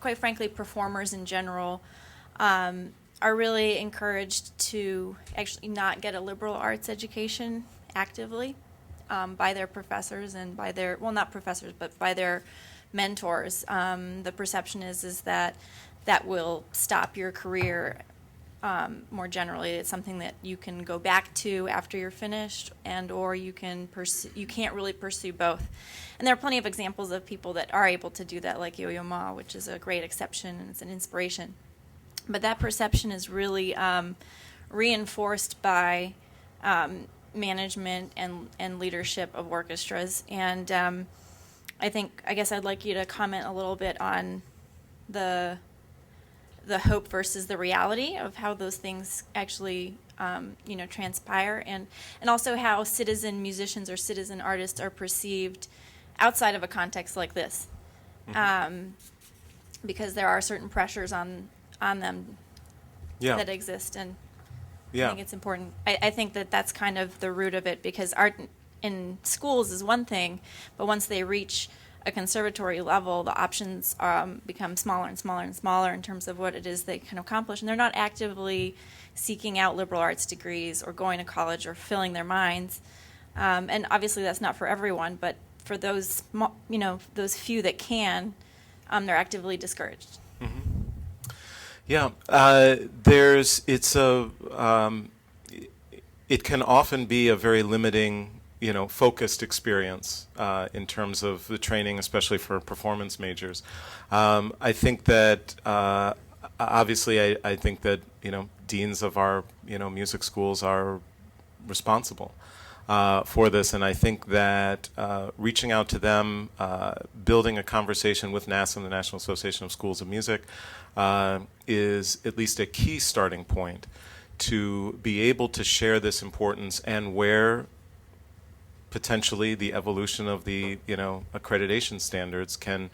quite frankly, performers in general, are really encouraged to actually not get a liberal arts education actively by their professors and by their, well, not professors, but by their mentors. The perception is that will stop your career more generally. It's something that you can go back to after you're finished, and or you can't really pursue both. And there are plenty of examples of people that are able to do that, like Yo-Yo Ma, which is a great exception and it's an inspiration. But that perception is really reinforced by management and leadership of orchestras. And I guess I'd like you to comment a little bit on the hope versus the reality of how those things actually transpire, and also how citizen musicians or citizen artists are perceived outside of a context like this. Because there are certain pressures on them that exist, and I think it's important. I think that's kind of the root of it, because art in schools is one thing, but once they reach a conservatory level, the options become smaller and smaller and smaller in terms of what it is they can accomplish, and they're not actively seeking out liberal arts degrees or going to college or filling their minds. And obviously that's not for everyone, but for those those few that can, they're actively discouraged. Yeah, it can often be a very limiting, focused experience in terms of the training, especially for performance majors. I think that obviously, I think that deans of our music schools are responsible for this, and I think that reaching out to them, building a conversation with NASM, the National Association of Schools of Music, is at least a key starting point to be able to share this importance, and where potentially the evolution of the accreditation standards can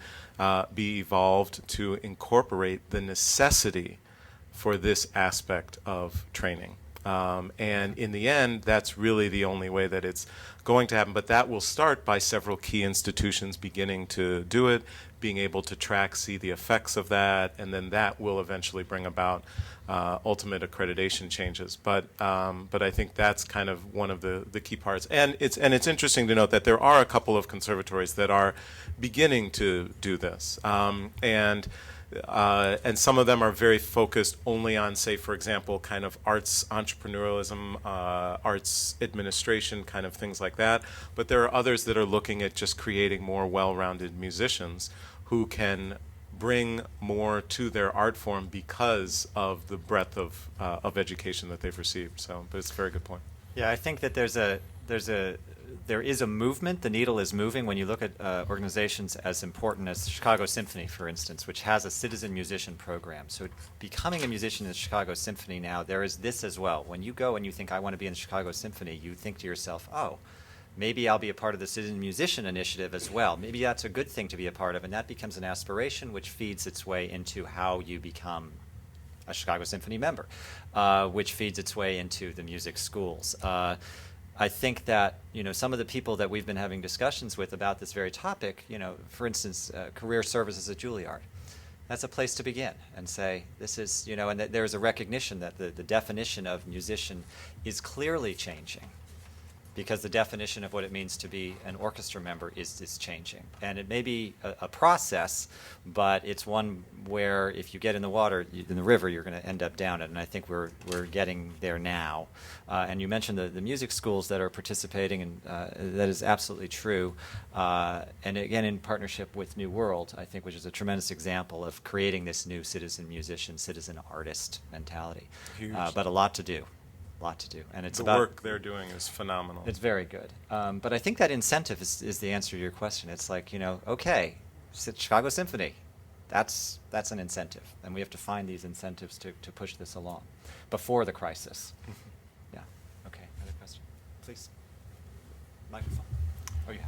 be evolved to incorporate the necessity for this aspect of training. And in the end, that's really the only way that it's going to happen. But that will start by several key institutions beginning to do it, being able to see the effects of that, and then that will eventually bring about ultimate accreditation changes. But I think that's kind of one of the key parts. And it's interesting to note that there are a couple of conservatories that are beginning to do this. And some of them are very focused only on, say, for example, kind of arts entrepreneurialism, arts administration, kind of things like that. But there are others that are looking at just creating more well-rounded musicians who can bring more to their art form because of the breadth of education that they've received. So, but it's a very good point. Yeah, I think that there is a movement. The needle is moving when you look at organizations as important as the Chicago Symphony, for instance, which has a citizen musician program. So becoming a musician in the Chicago Symphony now, there is this as well. When you go and you think, I want to be in the Chicago Symphony, you think to yourself, oh, maybe I'll be a part of the Citizen Musician Initiative as well. Maybe that's a good thing to be a part of, and that becomes an aspiration which feeds its way into how you become a Chicago Symphony member, which feeds its way into the music schools. I think that some of the people that we've been having discussions with about this very topic, for instance, career services at Juilliard, that's a place to begin and say this is and there's a recognition that the definition of musician is clearly changing. because the definition of what it means to be an orchestra member is changing. And it may be a process, but it's one where if you get in the water, in the river, you're going to end up down it. And I think we're getting there now. And you mentioned the music schools that are participating, and that is absolutely true. And again, in partnership with New World, I think, which is a tremendous example of creating this new citizen musician, citizen artist mentality. Huge. But a lot to do. And it's The about work they're doing is phenomenal. It's very good. But I think that incentive is the answer to your question. It's like, okay, Chicago Symphony, that's an incentive. And we have to find these incentives to push this along before the crisis. Yeah. Okay, another question. Please. Microphone. Oh, you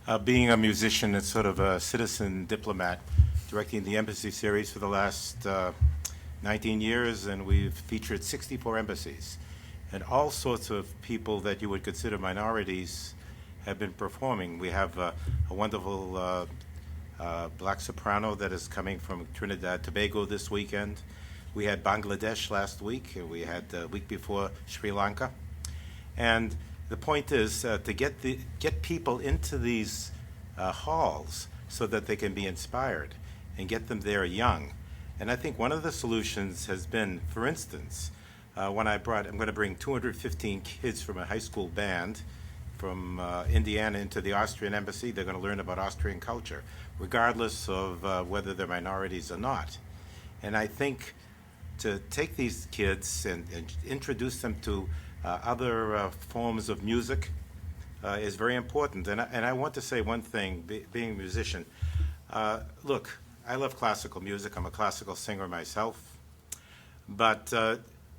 have. Being a musician and sort of a citizen diplomat, directing the Embassy series for the last 19 years, and we've featured 64 embassies. And all sorts of people that you would consider minorities have been performing. We have a wonderful black soprano that is coming from Trinidad Tobago this weekend. We had Bangladesh last week. We had the week before Sri Lanka. And the point is to get people into these halls so that they can be inspired and get them there young. And I think one of the solutions has been, for instance, when I'm going to bring 215 kids from a high school band from Indiana into the Austrian embassy. They're going to learn about Austrian culture, regardless of whether they're minorities or not. And I think to take these kids and introduce them to other forms of music is very important. And I want to say one thing, being a musician. Look, I love classical music. I'm a classical singer myself. But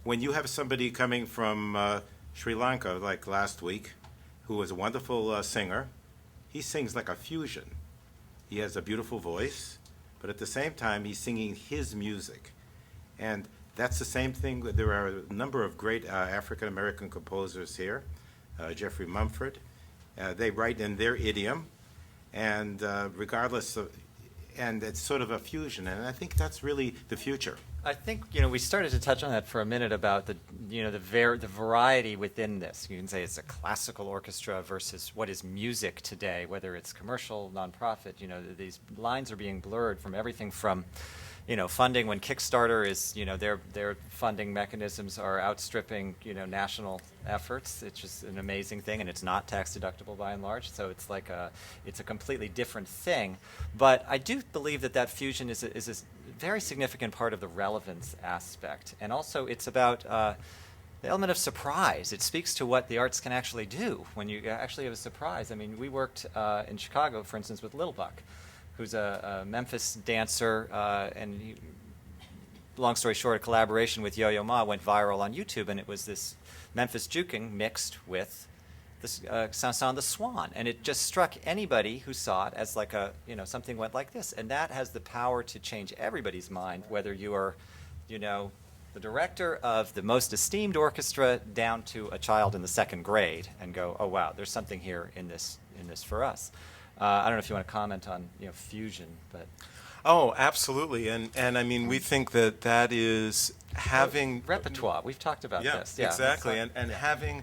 when you have somebody coming from Sri Lanka, like last week, who is a wonderful singer, he sings like a fusion. He has a beautiful voice, but at the same time, he's singing his music. And that's the same thing. There are a number of great African-American composers here, Jeffrey Mumford. They write in their idiom, and regardless of, and it's sort of a fusion, and I think that's really the future. I think we started to touch on that for a minute about the variety within this. You can say it's a classical orchestra versus what is music today, whether it's commercial, nonprofit. These lines are being blurred from everything from funding when Kickstarter is, their funding mechanisms are outstripping, national efforts. It's just an amazing thing, and it's not tax deductible by and large. So it's like it's a completely different thing. But I do believe that fusion is a very significant part of the relevance aspect, and also it's about the element of surprise. It speaks to what the arts can actually do when you actually have a surprise. I mean, we worked in Chicago, for instance, with Little Buck, who's a Memphis dancer, and he, long story short, a collaboration with Yo-Yo Ma went viral on YouTube, and it was this Memphis juking mixed with this Sanson the Swan, and it just struck anybody who saw it as like something went like this, and that has the power to change everybody's mind, whether you are, the director of the most esteemed orchestra down to a child in the second grade, and go, oh wow, there's something here in this for us. I don't know if you want to comment on fusion, but Oh, absolutely, and I mean we think that is having repertoire. We've talked about this. Yeah, exactly, and having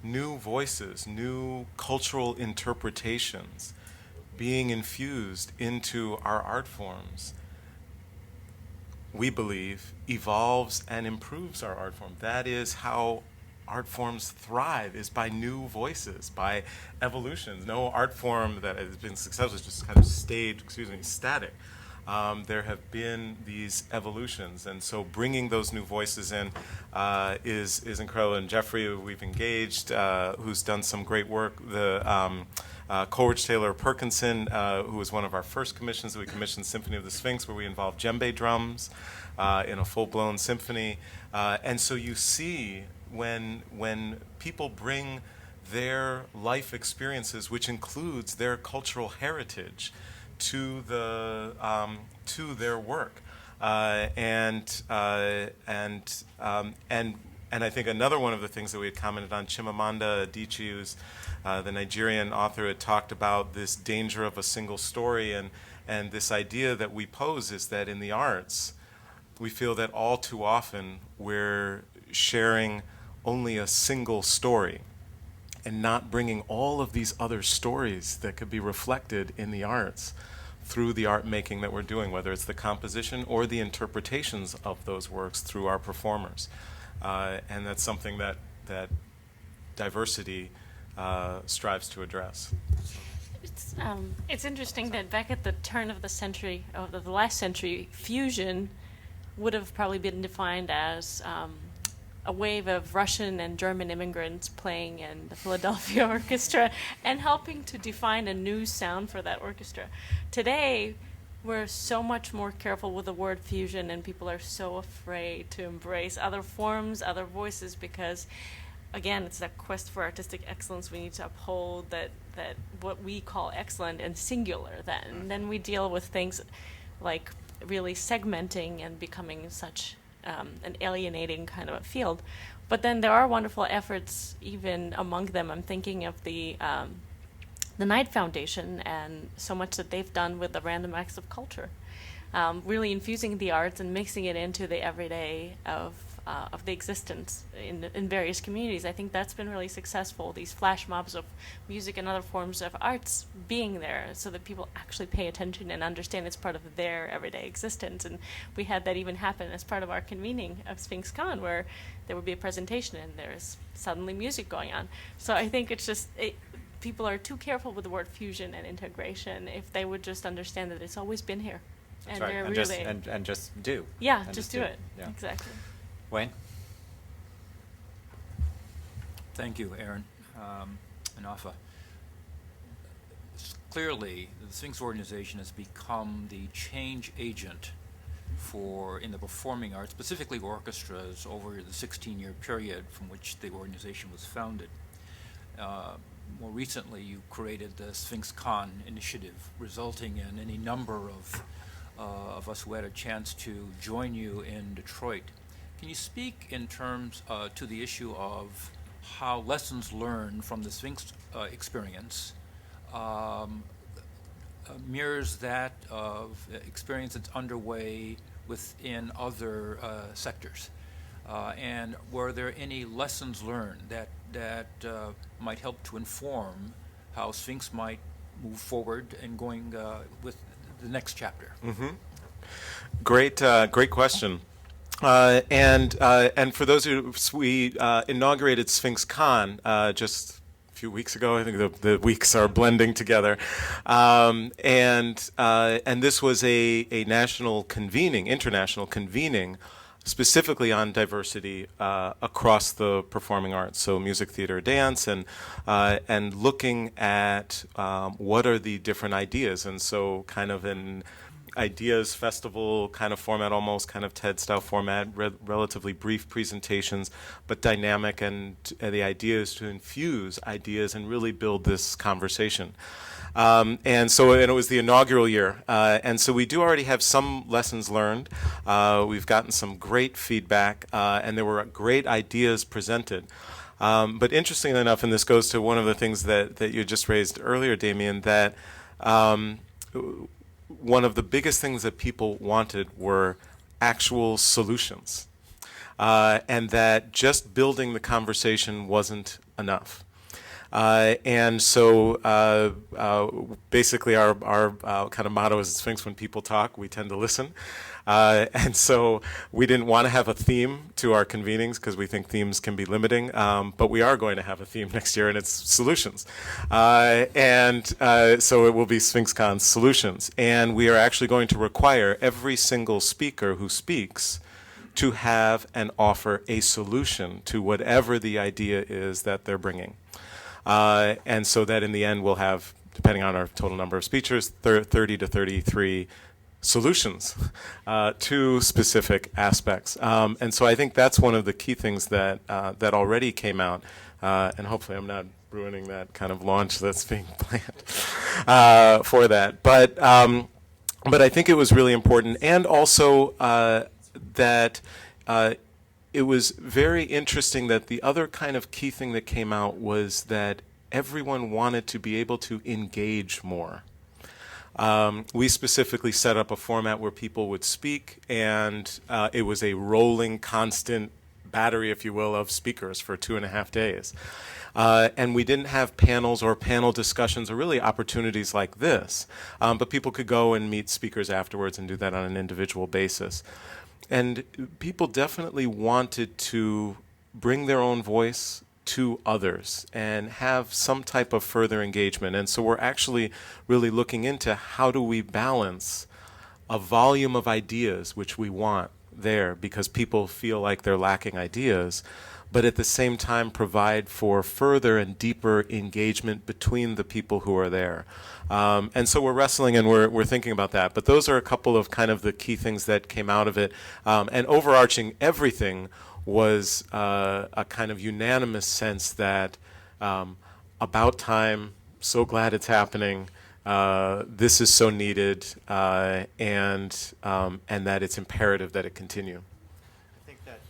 new voices, new cultural interpretations being infused into our art forms, we believe, evolves and improves our art form. That is how art forms thrive, is by new voices, by evolutions. No art form that has been successful has just kind of stayed, static. There have been these evolutions, and so bringing those new voices in is incredible. And Jeffrey, who we've engaged, who's done some great work, the Coleridge Taylor Perkinson, who was one of our first commissions that we commissioned, Symphony of the Sphinx, where we involved djembe drums in a full-blown symphony. And so you see when people bring their life experiences, which includes their cultural heritage, to their work, and I think another one of the things that we had commented on, Chimamanda Adichie, who's the Nigerian author, had talked about this danger of a single story, and this idea that we pose is that in the arts, we feel that all too often we're sharing only a single story. and not bringing all of these other stories that could be reflected in the arts through the art making that we're doing, whether it's the composition or the interpretations of those works through our performers. And that's something that diversity strives to address. It's interesting that back at the turn of the century, of the last century, fusion would have probably been defined as a wave of Russian and German immigrants playing in the Philadelphia Orchestra and helping to define a new sound for that orchestra. Today, we're so much more careful with the word fusion, and people are so afraid to embrace other forms, other voices, because again, it's that quest for artistic excellence. We need to uphold that what we call excellent and singular then. And then we deal with things like really segmenting and becoming such an alienating kind of a field. But then there are wonderful efforts even among them. I'm thinking of the Knight Foundation and so much that they've done with the random acts of culture, really infusing the arts and mixing it into the everyday of the existence in various communities. I think that's been really successful, these flash mobs of music and other forms of arts being there so that people actually pay attention and understand it's part of their everyday existence. And we had that even happen as part of our convening of SphinxCon, where there would be a presentation and there's suddenly music going on. So I think it's just, people are too careful with the word fusion and integration. If they would just understand that it's always been here. That's And right. they're And really... just do. Yeah, And just do it. Yeah. Exactly. Wayne? Thank you, Aaron and Afa. Clearly, the Sphinx Organization has become the change agent in the performing arts, specifically orchestras, over the 16-year period from which the organization was founded. More recently, you created the SphinxCon initiative, resulting in any number of us who had a chance to join you in Detroit. Can you speak in terms to the issue of how lessons learned from the Sphinx experience mirrors that of experience that's underway within other sectors? And were there any lessons learned that might help to inform how Sphinx might move forward in going with the next chapter? Mm-hmm. Great question. And for those who, we inaugurated SphinxCon just a few weeks ago. I think the weeks are blending together. And this was a national convening, international convening, specifically on diversity across the performing arts, so music, theater, dance, and looking at what are the different ideas. And so kind of an ideas festival kind of format, almost kind of TED-style format, relatively brief presentations, but dynamic, and the idea is to infuse ideas and really build this conversation. And it was the inaugural year, and so we do already have some lessons learned. We've gotten some great feedback, and there were great ideas presented. But interestingly enough, and this goes to one of the things that you just raised earlier, Damian, that one of the biggest things that people wanted were actual solutions, and that just building the conversation wasn't enough. And so basically our kind of motto is Sphinx: when people talk, we tend to listen. And so we didn't want to have a theme to our convenings because we think themes can be limiting, but we are going to have a theme next year, and it's solutions. So it will be SphinxCon Solutions. And we are actually going to require every single speaker who speaks to have and offer a solution to whatever the idea is that they're bringing. And so that in the end we'll have, depending on our total number of speakers, 30 to 33 solutions to specific aspects. And so I think that's one of the key things that already came out, and hopefully I'm not ruining that kind of launch that's being planned for that. But I think it was really important, and also that it was very interesting that the other kind of key thing that came out was that everyone wanted to be able to engage more. We specifically set up a format where people would speak, and it was a rolling, constant battery, if you will, of speakers for 2.5 days. And we didn't have panels or panel discussions or really opportunities like this. But people could go and meet speakers afterwards and do that on an individual basis. And people definitely wanted to bring their own voice to others and have some type of further engagement. And so we're actually really looking into how do we balance a volume of ideas, which we want there because people feel like they're lacking ideas, but at the same time provide for further and deeper engagement between the people who are there. And so we're wrestling and we're thinking about that. But those are a couple of kind of the key things that came out of it. And overarching everything was a kind of unanimous sense that about time, so glad it's happening, this is so needed, and that it's imperative that it continue. I think that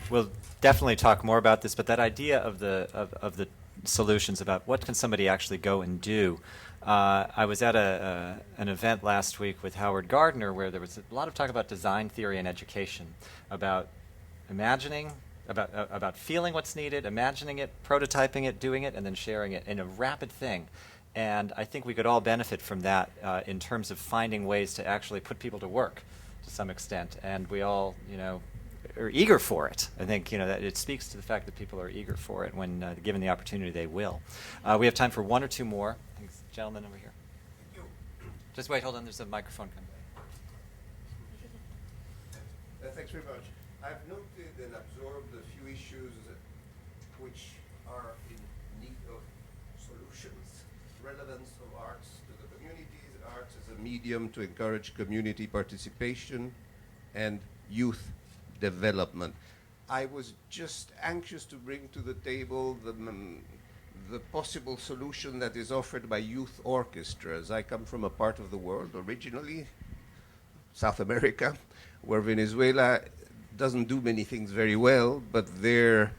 we'll definitely talk more about this, but that idea of the solutions about what can somebody actually go and do. I was at an event last week with Howard Gardner where there was a lot of talk about design theory and education, about imagining, about feeling what's needed, imagining it, prototyping it, doing it, and then sharing it in a rapid thing. And I think we could all benefit from that in terms of finding ways to actually put people to work to some extent. And we all, are eager for it. I think, that it speaks to the fact that people are eager for it. When given the opportunity, they will. We have time for one or two more. I think it's the gentleman over here. Just wait, hold on. There's a microphone coming. Thanks very much. I've noted and absorbed a few issues which are in need of solutions. Relevance of arts to the communities, arts as a medium to encourage community participation, and youth development. I was just anxious to bring to the table the possible solution that is offered by youth orchestras. I come from a part of the world originally, South America, where Venezuela doesn't do many things very well, but their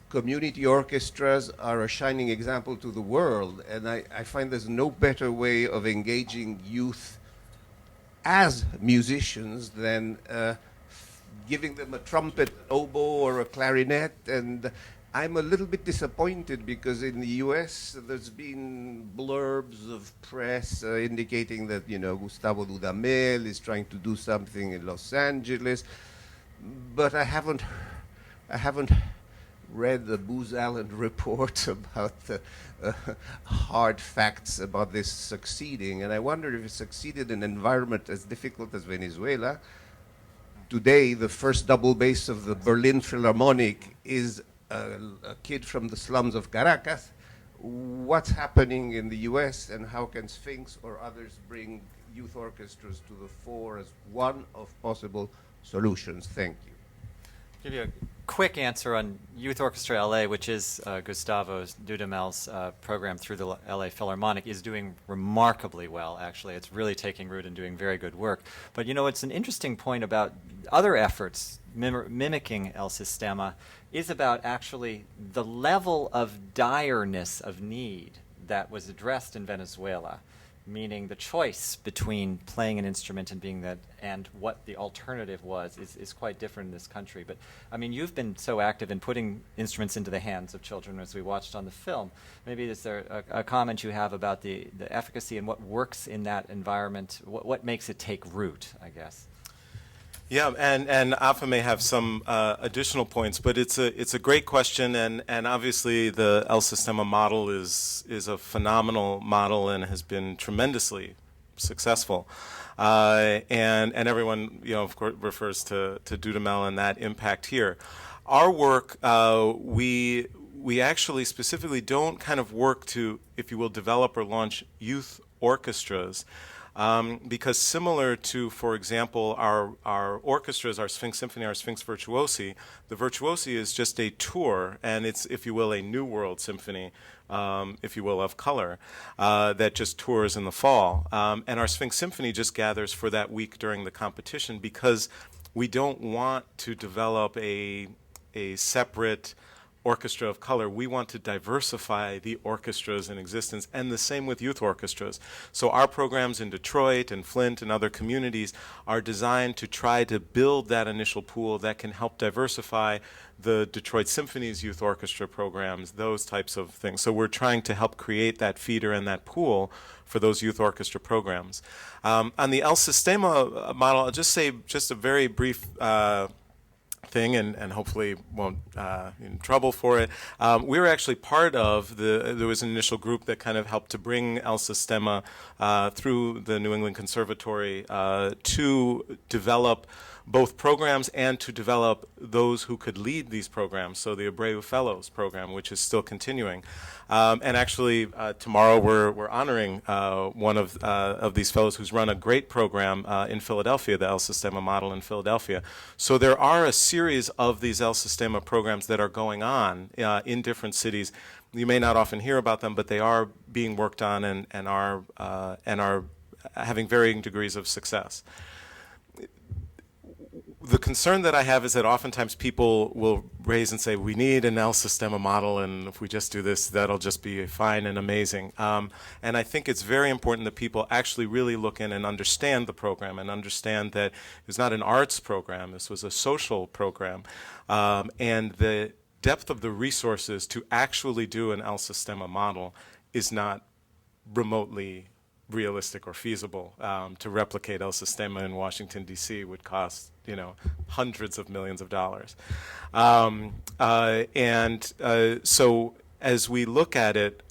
community orchestras are a shining example to the world. And I find there's no better way of engaging youth as musicians than giving them a trumpet, an oboe, or a clarinet. And I'm a little bit disappointed because in the US there's been blurbs of press indicating that, Gustavo Dudamel is trying to do something in Los Angeles. But I haven't read the Booz Allen report about hard facts about this succeeding. And I wonder if it succeeded in an environment as difficult as Venezuela. Today, the first double bass of the Berlin Philharmonic is a kid from the slums of Caracas. What's happening in the US, and how can Sphinx or others bring youth orchestras to the fore as one of possible solutions? Thank you. Give you a quick answer on Youth Orchestra LA, which is Gustavo Dudamel's program through the LA Philharmonic, is doing remarkably well, actually. It's really taking root and doing very good work. But, it's an interesting point about other efforts mimicking El Sistema is about actually the level of direness of need that was addressed in Venezuela, meaning the choice between playing an instrument and being that, and what the alternative was, is quite different in this country. But you've been so active in putting instruments into the hands of children, as we watched on the film. Maybe is there a comment you have about the efficacy and what works in that environment? What makes it take root, I guess? Yeah, and Afa may have some additional points, but it's a great question, and obviously the El Sistema model is a phenomenal model and has been tremendously successful. And everyone, of course, refers to Dudamel and that impact here. Our work, we actually specifically don't kind of work to, if you will, develop or launch youth orchestras. Because similar to, for example, our orchestras, our Sphinx Symphony, our Sphinx Virtuosi, the Virtuosi is just a tour, and it's, if you will, a New World Symphony, if you will, of color, that just tours in the fall. And our Sphinx Symphony just gathers for that week during the competition because we don't want to develop a separate orchestra of color. We want to diversify the orchestras in existence, and the same with youth orchestras. So our programs in Detroit and Flint and other communities are designed to try to build that initial pool that can help diversify the Detroit Symphony's youth orchestra programs, those types of things. So we're trying to help create that feeder and that pool for those youth orchestra programs. On the El Sistema model, I'll just say just a very brief thing, and hopefully won't in trouble for it. We were actually part of there was an initial group that kind of helped to bring El Sistema through the New England Conservatory to develop both programs and to develop those who could lead these programs. So the Abreu Fellows program, which is still continuing. And actually, tomorrow we're honoring one of these fellows who's run a great program in Philadelphia, the El Sistema model in Philadelphia. So there are a series of these El Sistema programs that are going on in different cities. You may not often hear about them, but they are being worked on and are having varying degrees of success. The concern that I have is that oftentimes people will raise and say, we need an El Sistema model, and if we just do this, that'll just be fine and amazing. And I think it's very important that people actually really look in and understand the program and understand that it was not an arts program, this was a social program. And the depth of the resources to actually do an El Sistema model is not remotely realistic or feasible. To replicate El Sistema in Washington, D.C. would cost, hundreds of millions of dollars. So as we look at it,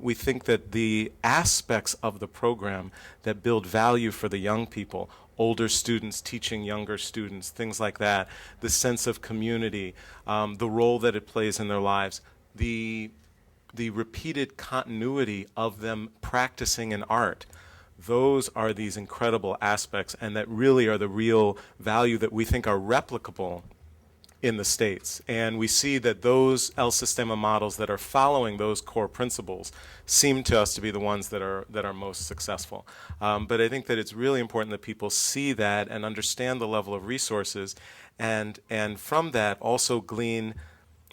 we think that the aspects of the program that build value for the young people, older students teaching younger students, things like that, the sense of community, the role that it plays in their lives, the repeated continuity of them practicing an art. Those are these incredible aspects, and that really are the real value that we think are replicable in the States. And we see that those El Sistema models that are following those core principles seem to us to be the ones that are most successful. But I think that it's really important that people see that and understand the level of resources, and from that also glean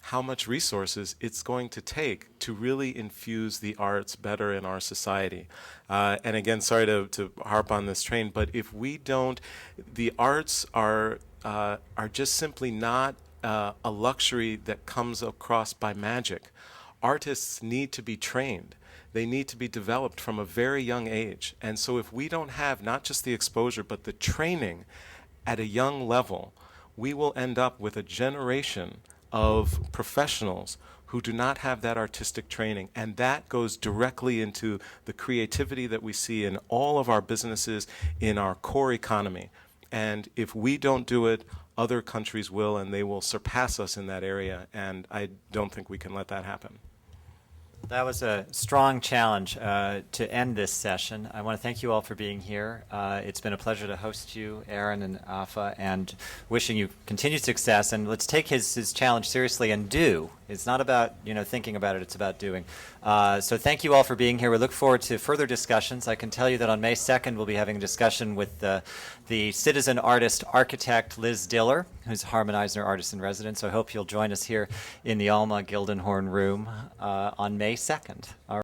how much resources it's going to take to really infuse the arts better in our society. And again, sorry to harp on this train, but if we don't, the arts are just simply not a luxury that comes across by magic. Artists need to be trained. They need to be developed from a very young age. And so if we don't have not just the exposure, but the training at a young level, we will end up with a generation of professionals who do not have that artistic training, and that goes directly into the creativity that we see in all of our businesses, in our core economy. And if we don't do it, other countries will, and they will surpass us in that area, and I don't think we can let that happen. That was a strong challenge to end this session. I want to thank you all for being here. It's been a pleasure to host you, Aaron and Afa, and wishing you continued success. And let's take his challenge seriously and do. It's not about thinking about it, it's about doing. So thank you all for being here. We look forward to further discussions. I can tell you that on May 2nd we'll be having a discussion with the citizen artist architect Liz Diller, who's a Harmonizer artist in residence. So I hope you'll join us here in the Alma Gildenhorn room on May 2nd. All right.